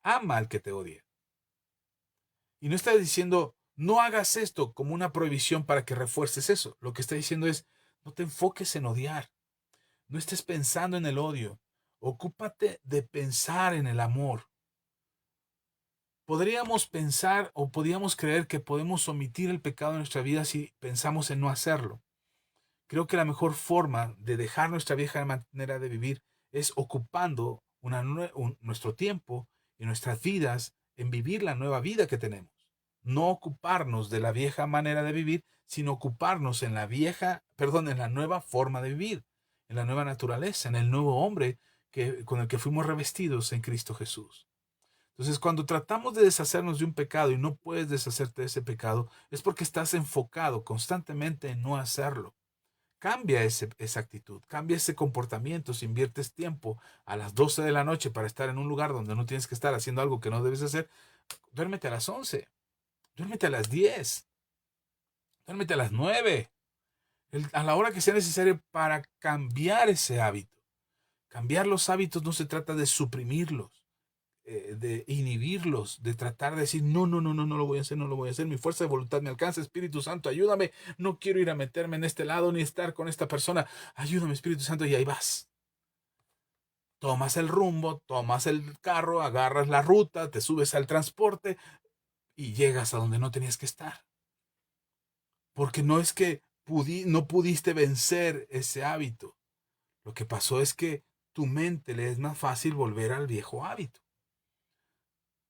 ama al que te odia. Y no está diciendo, no hagas esto como una prohibición para que refuerces eso. Lo que está diciendo es, no te enfoques en odiar, no estés pensando en el odio, ocúpate de pensar en el amor. Podríamos pensar o podríamos creer que podemos omitir el pecado en nuestra vida si pensamos en no hacerlo. Creo que la mejor forma de dejar nuestra vieja manera de vivir es ocupando nuestro tiempo y nuestras vidas en vivir la nueva vida que tenemos. No ocuparnos de la vieja manera de vivir, sino ocuparnos en en la nueva forma de vivir, en la nueva naturaleza, en el nuevo hombre con el que fuimos revestidos en Cristo Jesús. Entonces, cuando tratamos de deshacernos de un pecado y no puedes deshacerte de ese pecado, es porque estás enfocado constantemente en no hacerlo. Cambia esa actitud, cambia ese comportamiento. Si inviertes tiempo a las 12 de la noche para estar en un lugar donde no tienes que estar haciendo algo que no debes hacer, duérmete a las 11, duérmete a las 10, duérmete a las 9, a la hora que sea necesario para cambiar ese hábito. Cambiar los hábitos no se trata de suprimirlos, de inhibirlos, de tratar de decir, no, no, no, no, no lo voy a hacer, no lo voy a hacer, mi fuerza de voluntad me alcanza, Espíritu Santo, ayúdame, no quiero ir a meterme en este lado ni estar con esta persona, ayúdame, Espíritu Santo, y ahí vas. Tomas el rumbo, tomas el carro, agarras la ruta, te subes al transporte y llegas a donde no tenías que estar. Porque no es que no pudiste vencer ese hábito. Lo que pasó es que tu mente le es más fácil volver al viejo hábito.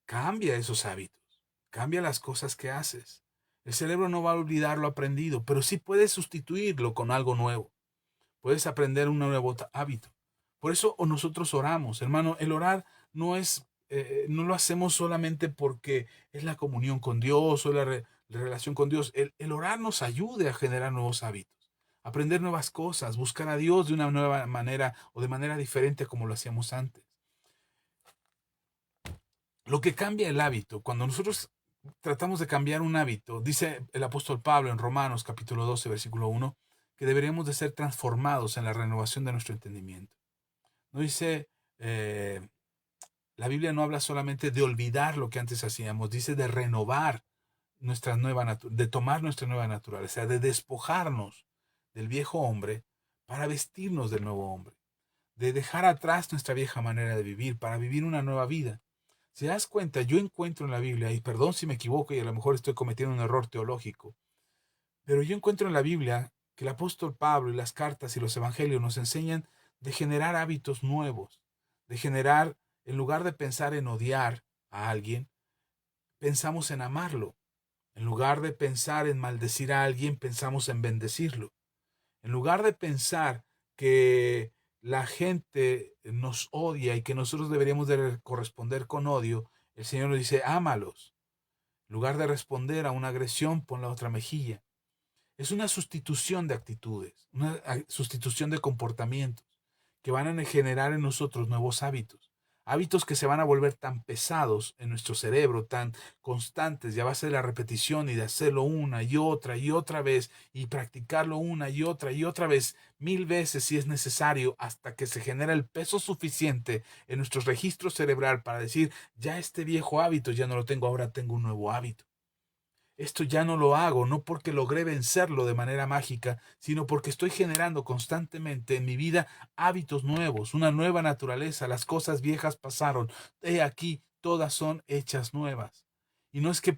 Cambia esos hábitos, cambia las cosas que haces. El cerebro no va a olvidar lo aprendido, pero sí puedes sustituirlo con algo nuevo. Puedes aprender un nuevo hábito. Por eso nosotros oramos, hermano. El orar no lo hacemos solamente porque es la comunión con Dios o la relación con Dios. El orar nos ayuda a generar nuevos hábitos, aprender nuevas cosas, buscar a Dios de una nueva manera o de manera diferente como lo hacíamos antes. Lo que cambia el hábito, cuando nosotros tratamos de cambiar un hábito, dice el apóstol Pablo en Romanos capítulo 12, versículo 1, que deberíamos de ser transformados en la renovación de nuestro entendimiento. No dice, la Biblia no habla solamente de olvidar lo que antes hacíamos, dice de renovar de tomar nuestra nueva naturaleza, de despojarnos del viejo hombre para vestirnos del nuevo hombre, de dejar atrás nuestra vieja manera de vivir para vivir una nueva vida. Si te das cuenta, yo encuentro en la Biblia, y perdón si me equivoco y a lo mejor estoy cometiendo un error teológico, pero yo encuentro en la Biblia que el apóstol Pablo y las cartas y los evangelios nos enseñan de generar hábitos nuevos, de generar, en lugar de pensar en odiar a alguien, pensamos en amarlo. En lugar de pensar en maldecir a alguien, pensamos en bendecirlo. En lugar de pensar que la gente nos odia y que nosotros deberíamos de corresponder con odio, el Señor nos dice, ámalos. En lugar de responder a una agresión, pon la otra mejilla. Es una sustitución de actitudes, una sustitución de comportamientos que van a generar en nosotros nuevos hábitos. Hábitos que se van a volver tan pesados en nuestro cerebro, tan constantes, y a base de la repetición y de hacerlo una y otra vez, y practicarlo una y otra vez, 1000 veces si es necesario, hasta que se genera el peso suficiente en nuestro registro cerebral para decir, ya este viejo hábito ya no lo tengo, ahora tengo un nuevo hábito. Esto ya no lo hago, no porque logré vencerlo de manera mágica, sino porque estoy generando constantemente en mi vida hábitos nuevos, una nueva naturaleza. Las cosas viejas pasaron. He aquí, todas son hechas nuevas. Y no es que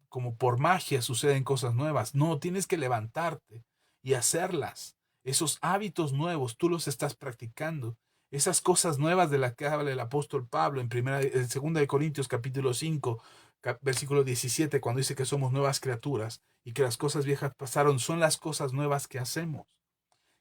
como por magia suceden cosas nuevas. No, tienes que levantarte y hacerlas. Esos hábitos nuevos, tú los estás practicando. Esas cosas nuevas de las que habla el apóstol Pablo en 2 de Corintios capítulo 5, versículo 17, cuando dice que somos nuevas criaturas y que las cosas viejas pasaron, son las cosas nuevas que hacemos.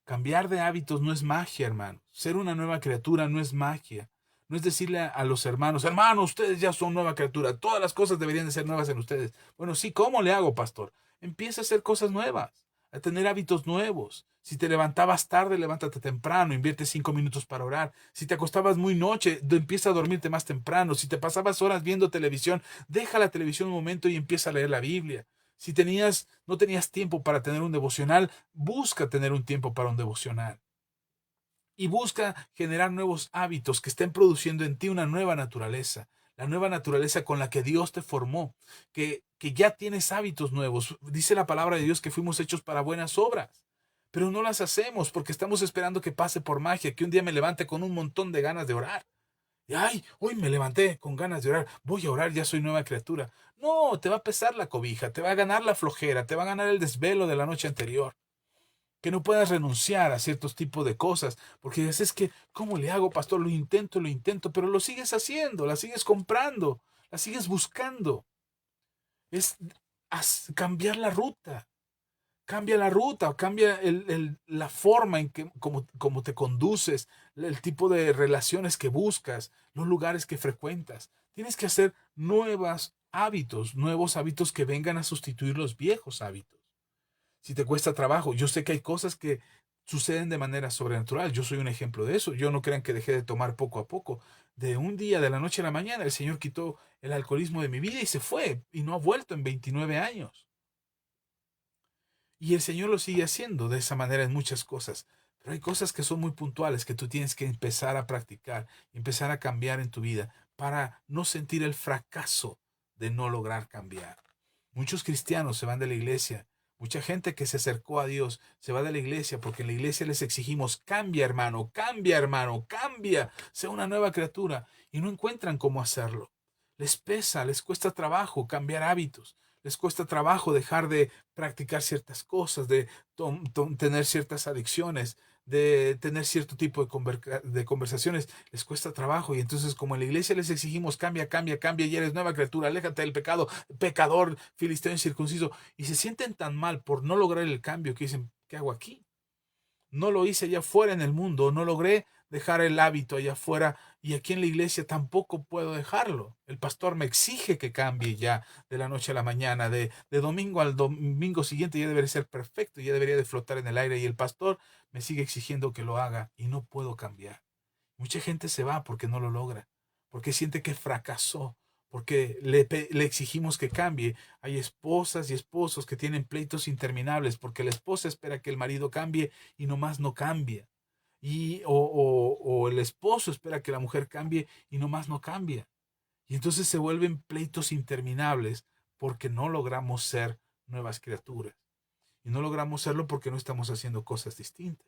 Cambiar de hábitos no es magia, hermano. Ser una nueva criatura no es magia. No es decirle a los hermanos, hermanos, ustedes ya son nueva criatura, todas las cosas deberían de ser nuevas en ustedes. Bueno, sí, ¿cómo le hago, pastor? Empieza a hacer cosas nuevas, a tener hábitos nuevos. Si te levantabas tarde, levántate temprano, invierte 5 minutos para orar. Si te acostabas muy noche, empieza a dormirte más temprano. Si te pasabas horas viendo televisión, deja la televisión un momento y empieza a leer la Biblia. Si no tenías tiempo para tener un devocional, busca tener un tiempo para un devocional. Y busca generar nuevos hábitos que estén produciendo en ti una nueva naturaleza. La nueva naturaleza con la que Dios te formó. Que ya tienes hábitos nuevos. Dice la palabra de Dios que fuimos hechos para buenas obras. Pero no las hacemos porque estamos esperando que pase por magia, que un día me levante con un montón de ganas de orar. Y ay, hoy me levanté con ganas de orar, voy a orar, ya soy nueva criatura. No, te va a pesar la cobija, te va a ganar la flojera, te va a ganar el desvelo de la noche anterior. Que no puedas renunciar a ciertos tipos de cosas, porque dices, es que, ¿cómo le hago, pastor? Lo intento, pero lo sigues haciendo, la sigues comprando, la sigues buscando. Es cambiar la ruta. Cambia la ruta, cambia la forma en que como te conduces, el tipo de relaciones que buscas, los lugares que frecuentas. Tienes que hacer nuevos hábitos que vengan a sustituir los viejos hábitos. Si te cuesta trabajo, yo sé que hay cosas que suceden de manera sobrenatural. Yo soy un ejemplo de eso. Yo no crean que dejé de tomar poco a poco. De un día, de la noche a la mañana, el Señor quitó el alcoholismo de mi vida y se fue y no ha vuelto en 29 años. Y el Señor lo sigue haciendo de esa manera en muchas cosas. Pero hay cosas que son muy puntuales que tú tienes que empezar a practicar, empezar a cambiar en tu vida para no sentir el fracaso de no lograr cambiar. Muchos cristianos se van de la iglesia. Mucha gente que se acercó a Dios se va de la iglesia porque en la iglesia les exigimos, cambia hermano, cambia, sea una nueva criatura. Y no encuentran cómo hacerlo. Les pesa, les cuesta trabajo cambiar hábitos. Les cuesta trabajo dejar de practicar ciertas cosas, de tener ciertas adicciones, de tener cierto tipo de conversaciones. Les cuesta trabajo. Y entonces, como en la iglesia les exigimos, cambia, y eres nueva criatura, aléjate del pecado, pecador, filisteo incircunciso. Y se sienten tan mal por no lograr el cambio que dicen, ¿qué hago aquí? No lo hice allá afuera en el mundo, no logré dejar el hábito allá afuera y aquí en la iglesia tampoco puedo dejarlo. El pastor me exige que cambie ya de la noche a la mañana, de domingo al domingo siguiente ya debería ser perfecto, ya debería de flotar en el aire y el pastor me sigue exigiendo que lo haga y no puedo cambiar. Mucha gente se va porque no lo logra, porque siente que fracasó, porque le exigimos que cambie. Hay esposas y esposos que tienen pleitos interminables porque la esposa espera que el marido cambie y nomás no cambia. O el esposo espera que la mujer cambie y nomás no cambia. Y entonces se vuelven pleitos interminables porque no logramos ser nuevas criaturas. Y no logramos serlo porque no estamos haciendo cosas distintas.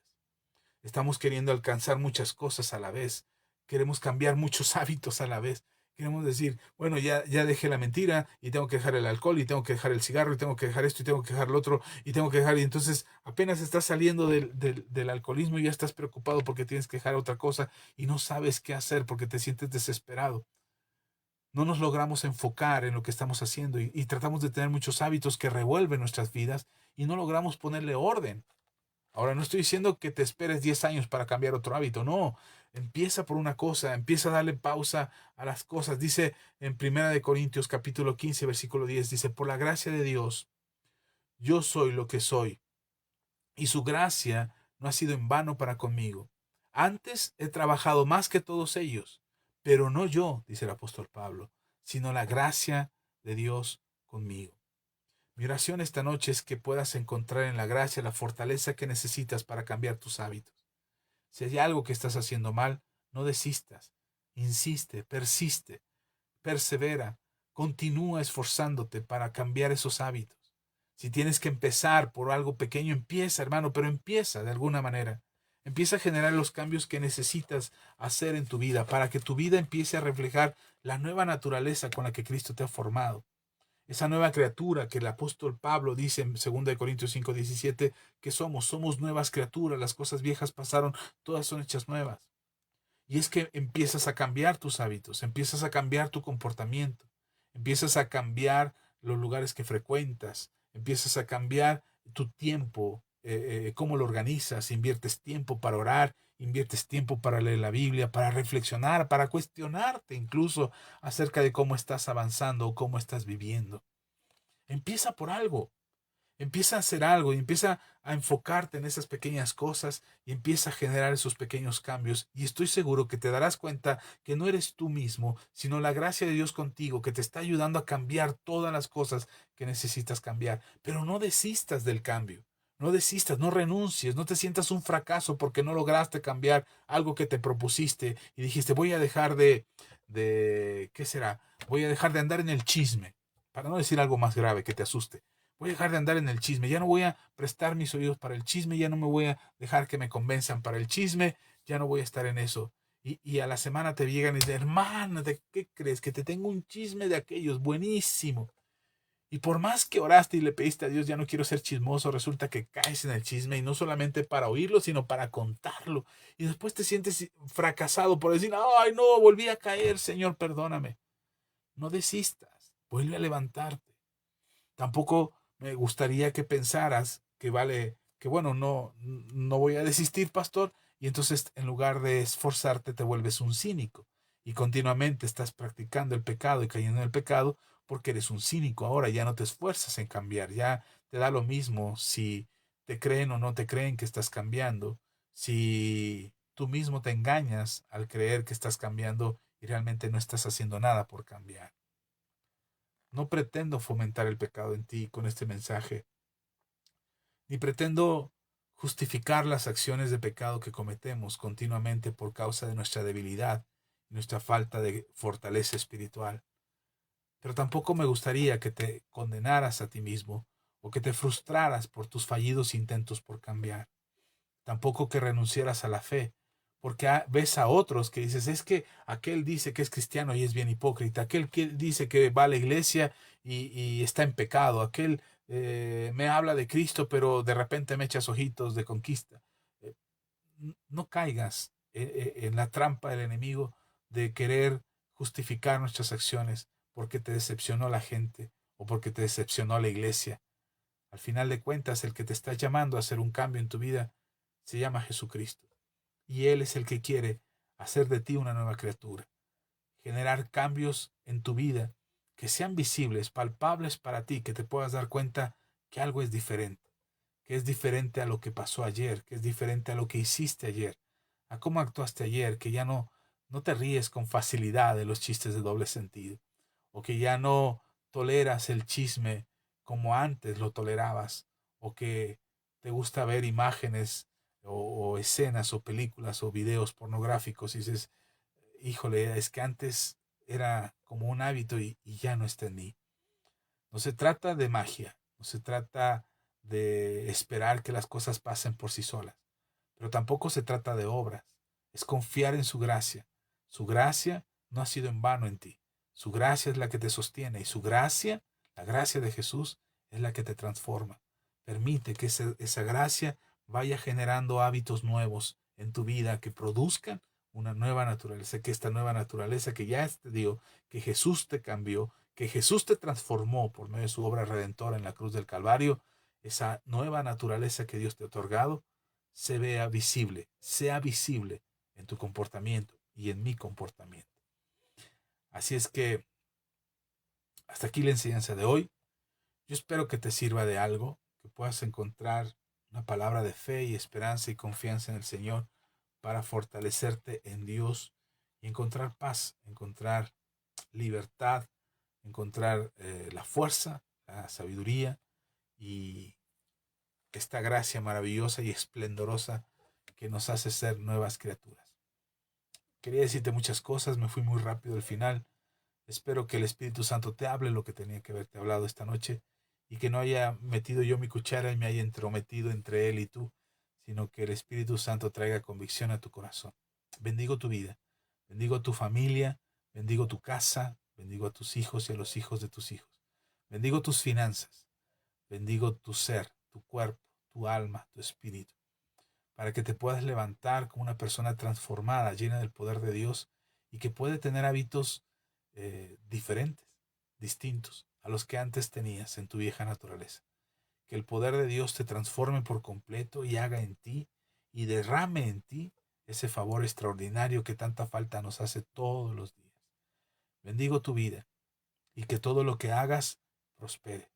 Estamos queriendo alcanzar muchas cosas a la vez. Queremos cambiar muchos hábitos a la vez. Queremos decir, bueno, ya dejé la mentira y tengo que dejar el alcohol y tengo que dejar el cigarro y tengo que dejar esto y tengo que dejar lo otro y tengo que dejar. Y entonces apenas estás saliendo del alcoholismo y ya estás preocupado porque tienes que dejar otra cosa y no sabes qué hacer porque te sientes desesperado. No nos logramos enfocar en lo que estamos haciendo y tratamos de tener muchos hábitos que revuelven nuestras vidas y no logramos ponerle orden. Ahora, no estoy diciendo que te esperes 10 años para cambiar otro hábito, no. Empieza por una cosa, empieza a darle pausa a las cosas. Dice en 1 Corintios capítulo 15, versículo 10, dice, por la gracia de Dios, yo soy lo que soy, y su gracia no ha sido en vano para conmigo. Antes he trabajado más que todos ellos, pero no yo, dice el apóstol Pablo, sino la gracia de Dios conmigo. Mi oración esta noche es que puedas encontrar en la gracia la fortaleza que necesitas para cambiar tus hábitos. Si hay algo que estás haciendo mal, no desistas. Insiste, persiste, persevera, continúa esforzándote para cambiar esos hábitos. Si tienes que empezar por algo pequeño, empieza, hermano, pero empieza de alguna manera. Empieza a generar los cambios que necesitas hacer en tu vida para que tu vida empiece a reflejar la nueva naturaleza con la que Cristo te ha formado. esa nueva criatura que el apóstol Pablo dice en 2 Corintios 5:17 que somos nuevas criaturas, las cosas viejas pasaron, todas son hechas nuevas. Y es que empiezas a cambiar tus hábitos, empiezas a cambiar tu comportamiento, empiezas a cambiar los lugares que frecuentas, empiezas a cambiar tu tiempo, cómo lo organizas, inviertes tiempo para orar, inviertes tiempo para leer la Biblia, para reflexionar, para cuestionarte incluso acerca de cómo estás avanzando o cómo estás viviendo. Empieza por algo. Empieza a hacer algo y empieza a enfocarte en esas pequeñas cosas y empieza a generar esos pequeños cambios. Y estoy seguro que te darás cuenta que no eres tú mismo, sino la gracia de Dios contigo, que te está ayudando a cambiar todas las cosas que necesitas cambiar. Pero no desistas del cambio. No desistas, no renuncies, no te sientas un fracaso porque no lograste cambiar algo que te propusiste y dijiste, voy a dejar ¿qué será? Voy a dejar de andar en el chisme, para no decir algo más grave que te asuste. Voy a dejar de andar en el chisme, ya no voy a prestar mis oídos para el chisme, ya no me voy a dejar que me convenzan para el chisme, ya no voy a estar en eso. Y a la semana te llegan y dicen, hermana, ¿de qué crees? Que te tengo un chisme de aquellos, buenísimo. Y por más que oraste y le pediste a Dios, ya no quiero ser chismoso, resulta que caes en el chisme y no solamente para oírlo, sino para contarlo. Y después te sientes fracasado por decir, ay, no, volví a caer, Señor, perdóname. No desistas, vuelve a levantarte. Tampoco me gustaría que pensaras que que bueno, no voy a desistir, pastor, y entonces en lugar de esforzarte te vuelves un cínico y continuamente estás practicando el pecado y cayendo en el pecado porque eres un cínico. Ahora ya no te esfuerzas en cambiar, ya te da lo mismo si te creen o no te creen que estás cambiando, si tú mismo te engañas al creer que estás cambiando y realmente no estás haciendo nada por cambiar. No pretendo fomentar el pecado en ti con este mensaje, ni pretendo justificar las acciones de pecado que cometemos continuamente por causa de nuestra debilidad y nuestra falta de fortaleza espiritual. Pero tampoco me gustaría que te condenaras a ti mismo o que te frustraras por tus fallidos intentos por cambiar. Tampoco que renunciaras a la fe, porque ves a otros que dices, es que aquel dice que es cristiano y es bien hipócrita, aquel que dice que va a la iglesia y está en pecado, aquel me habla de Cristo, pero de repente me echas ojitos de conquista. Eh, no caigas en la trampa del enemigo de querer justificar nuestras acciones porque te decepcionó la gente o porque te decepcionó la iglesia. Al final de cuentas, el que te está llamando a hacer un cambio en tu vida se llama Jesucristo. Y Él es el que quiere hacer de ti una nueva criatura, generar cambios en tu vida que sean visibles, palpables para ti, que te puedas dar cuenta que algo es diferente, que es diferente a lo que pasó ayer, que es diferente a lo que hiciste ayer, a cómo actuaste ayer, que ya no te ríes con facilidad de los chistes de doble sentido, o que ya no toleras el chisme como antes lo tolerabas, o que te gusta ver imágenes o escenas o películas o videos pornográficos y dices, híjole, es que antes era como un hábito y ya no está en mí. No se trata de magia, no se trata de esperar que las cosas pasen por sí solas, pero tampoco se trata de obras, es confiar en su gracia. Su gracia no ha sido en vano en ti, su gracia es la que te sostiene y su gracia, la gracia de Jesús, es la que te transforma. Permite que esa gracia vaya generando hábitos nuevos en tu vida que produzcan una nueva naturaleza, que esta nueva naturaleza que ya te dio, que Jesús te cambió, que Jesús te transformó por medio de su obra redentora en la cruz del Calvario, esa nueva naturaleza que Dios te ha otorgado, sea visible en tu comportamiento y en mi comportamiento. Así es que hasta aquí la enseñanza de hoy. Yo espero que te sirva de algo, que puedas encontrar una palabra de fe y esperanza y confianza en el Señor para fortalecerte en Dios y encontrar paz, encontrar libertad, encontrar la fuerza, la sabiduría y esta gracia maravillosa y esplendorosa que nos hace ser nuevas criaturas. Quería decirte muchas cosas, me fui muy rápido al final. Espero que el Espíritu Santo te hable lo que tenía que haberte hablado esta noche y que no haya metido yo mi cuchara y me haya entrometido entre él y tú, sino que el Espíritu Santo traiga convicción a tu corazón. Bendigo tu vida, bendigo a tu familia, bendigo tu casa, bendigo a tus hijos y a los hijos de tus hijos. Bendigo tus finanzas. Bendigo tu ser, tu cuerpo, tu alma, tu espíritu, para que te puedas levantar como una persona transformada, llena del poder de Dios y que puede tener hábitos diferentes, distintos a los que antes tenías en tu vieja naturaleza. Que el poder de Dios te transforme por completo y haga en ti y derrame en ti ese favor extraordinario que tanta falta nos hace todos los días. Bendigo tu vida y que todo lo que hagas prospere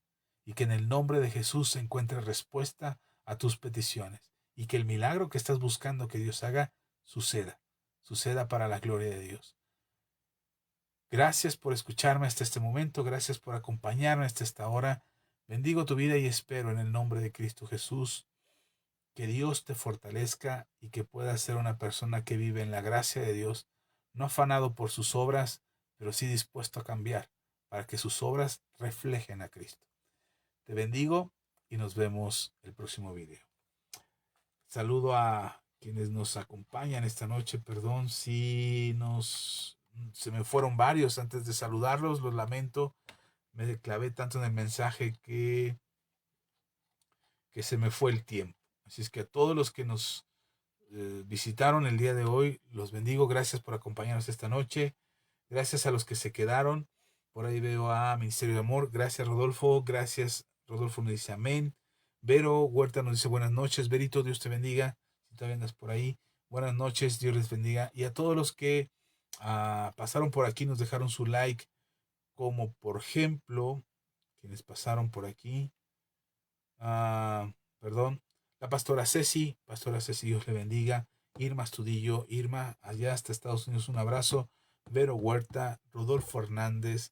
y que en el nombre de Jesús se encuentre respuesta a tus peticiones y que el milagro que estás buscando que Dios haga suceda para la gloria de Dios. Gracias por escucharme hasta este momento, gracias por acompañarme hasta esta hora. Bendigo tu vida y espero en el nombre de Cristo Jesús que Dios te fortalezca y que puedas ser una persona que vive en la gracia de Dios, no afanado por sus obras, pero sí dispuesto a cambiar para que sus obras reflejen a Cristo. Te bendigo y nos vemos el próximo video. Saludo a quienes nos acompañan esta noche. Perdón si se me fueron varios antes de saludarlos, los lamento. Me clavé tanto en el mensaje que se me fue el tiempo. Así es que a todos los que nos visitaron el día de hoy, los bendigo. Gracias por acompañarnos esta noche. Gracias a los que se quedaron. Por ahí veo a Ministerio de Amor. Gracias, Rodolfo. Gracias. Rodolfo me dice amén. Vero Huerta nos dice buenas noches. Verito, Dios te bendiga. Si todavía andas por ahí. Buenas noches, Dios les bendiga. Y a todos los que pasaron por aquí, nos dejaron su like. Como por ejemplo, quienes pasaron por aquí. Perdón. La pastora Ceci, Dios le bendiga. Irma Astudillo, Irma, allá hasta Estados Unidos, un abrazo. Vero Huerta, Rodolfo Hernández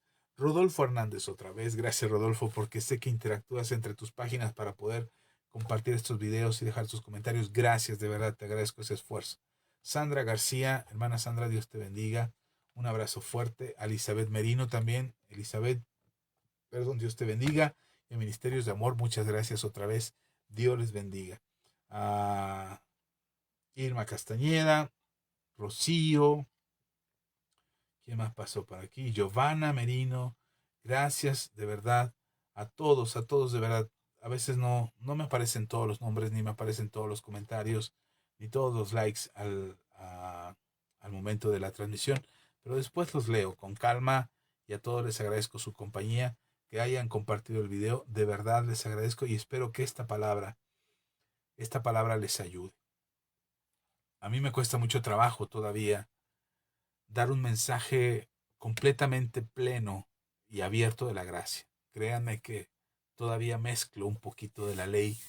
otra vez. Gracias, Rodolfo, porque sé que interactúas entre tus páginas para poder compartir estos videos y dejar tus comentarios. Gracias, de verdad, te agradezco ese esfuerzo. Sandra García, hermana Sandra, Dios te bendiga. Un abrazo fuerte. A Elizabeth Merino también. Dios te bendiga. En Ministerios de Amor, muchas gracias otra vez. Dios les bendiga. A Irma Castañeda, Rocío, ¿quién más pasó por aquí? Giovanna Merino, gracias de verdad a todos de verdad. A veces no me aparecen todos los nombres, ni me aparecen todos los comentarios, ni todos los likes al momento de la transmisión, pero después los leo con calma y a todos les agradezco su compañía, que hayan compartido el video, de verdad les agradezco y espero que esta palabra les ayude. A mí me cuesta mucho trabajo todavía dar un mensaje completamente pleno y abierto de la gracia. Créanme que todavía mezclo un poquito de la ley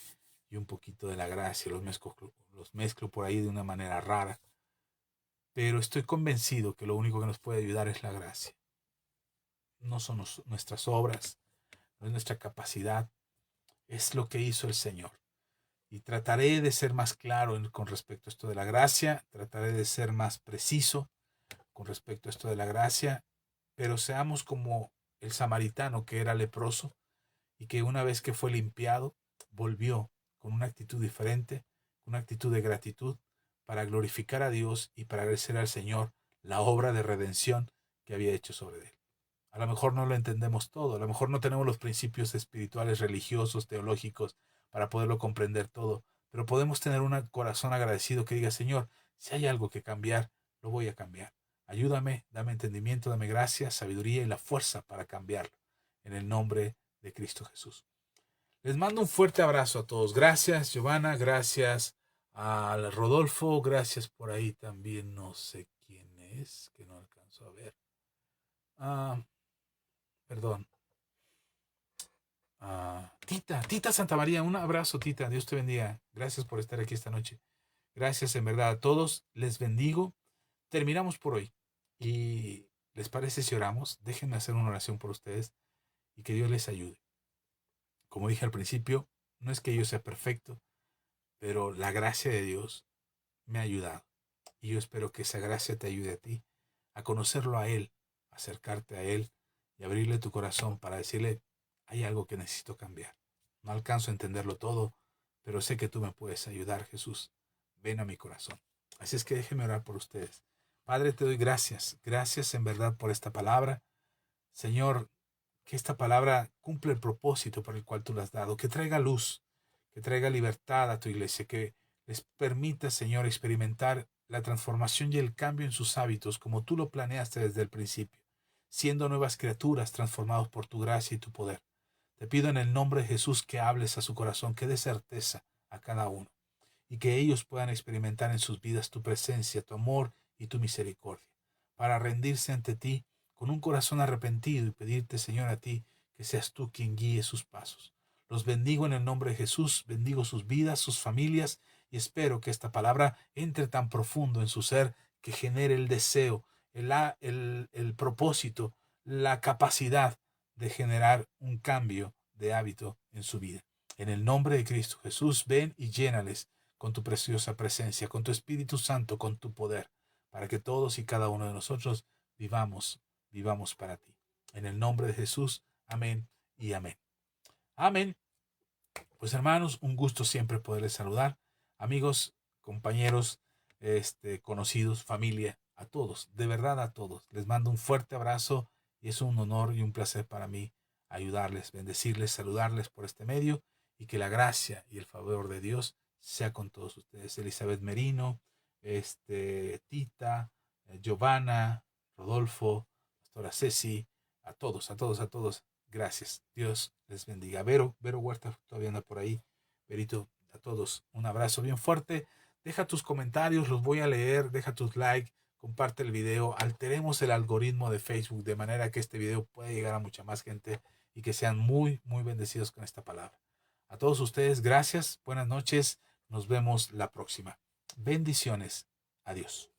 y un poquito de la gracia, los mezclo por ahí de una manera rara, pero estoy convencido que lo único que nos puede ayudar es la gracia. No son nuestras obras, no es nuestra capacidad, es lo que hizo el Señor. Y trataré de ser más claro con respecto a esto de la gracia, trataré de ser más preciso con respecto a esto de la gracia, pero seamos como el samaritano que era leproso y que una vez que fue limpiado, volvió con una actitud diferente, una actitud de gratitud para glorificar a Dios y para agradecer al Señor la obra de redención que había hecho sobre él. A lo mejor no lo entendemos todo, a lo mejor no tenemos los principios espirituales, religiosos, teológicos para poderlo comprender todo, pero podemos tener un corazón agradecido que diga, Señor, si hay algo que cambiar, lo voy a cambiar. Ayúdame, dame entendimiento, dame gracia, sabiduría y la fuerza para cambiarlo. En el nombre de Cristo Jesús. Les mando un fuerte abrazo a todos. Gracias, Giovanna. Gracias al Rodolfo. Gracias por ahí también. No sé quién es, que no alcanzo a ver. Perdón. Tita Santa María. Un abrazo, Tita. Dios te bendiga. Gracias por estar aquí esta noche. Gracias en verdad a todos. Les bendigo. Terminamos por hoy. ¿Y les parece si oramos? Déjenme hacer una oración por ustedes y que Dios les ayude. Como dije al principio, no es que yo sea perfecto, pero la gracia de Dios me ha ayudado. Y yo espero que esa gracia te ayude a ti a conocerlo a Él, a acercarte a Él y abrirle tu corazón para decirle, hay algo que necesito cambiar. No alcanzo a entenderlo todo, pero sé que tú me puedes ayudar, Jesús. Ven a mi corazón. Así es que déjeme orar por ustedes. Padre, te doy gracias. Gracias en verdad por esta palabra. Señor, que esta palabra cumpla el propósito por el cual tú la has dado, que traiga luz, que traiga libertad a tu iglesia, que les permita, Señor, experimentar la transformación y el cambio en sus hábitos como tú lo planeaste desde el principio, siendo nuevas criaturas transformados por tu gracia y tu poder. Te pido en el nombre de Jesús que hables a su corazón, que dé certeza a cada uno y que ellos puedan experimentar en sus vidas tu presencia, tu amor y tu misericordia, para rendirse ante ti con un corazón arrepentido y pedirte, Señor, a ti que seas tú quien guíe sus pasos. Los bendigo en el nombre de Jesús, bendigo sus vidas, sus familias, y espero que esta palabra entre tan profundo en su ser que genere el deseo, el propósito, la capacidad de generar un cambio de hábito en su vida. En el nombre de Cristo Jesús, ven y llénales con tu preciosa presencia, con tu Espíritu Santo, con tu poder, para que todos y cada uno de nosotros vivamos para ti. En el nombre de Jesús, amén y amén. Amén. Pues hermanos, un gusto siempre poderles saludar. Amigos, compañeros, conocidos, familia, a todos, de verdad a todos. Les mando un fuerte abrazo y es un honor y un placer para mí ayudarles, bendecirles, saludarles por este medio y que la gracia y el favor de Dios sea con todos ustedes. Elizabeth Merino, Tita, Giovanna, Rodolfo, Pastora Ceci, a todos, a todos, a todos. Gracias. Dios les bendiga. Vero Huerta todavía anda por ahí. Verito, a todos un abrazo bien fuerte. Deja tus comentarios, los voy a leer. Deja tus likes, comparte el video. Alteremos el algoritmo de Facebook de manera que este video pueda llegar a mucha más gente y que sean muy, muy bendecidos con esta palabra. A todos ustedes, gracias. Buenas noches. Nos vemos la próxima. Bendiciones. Adiós.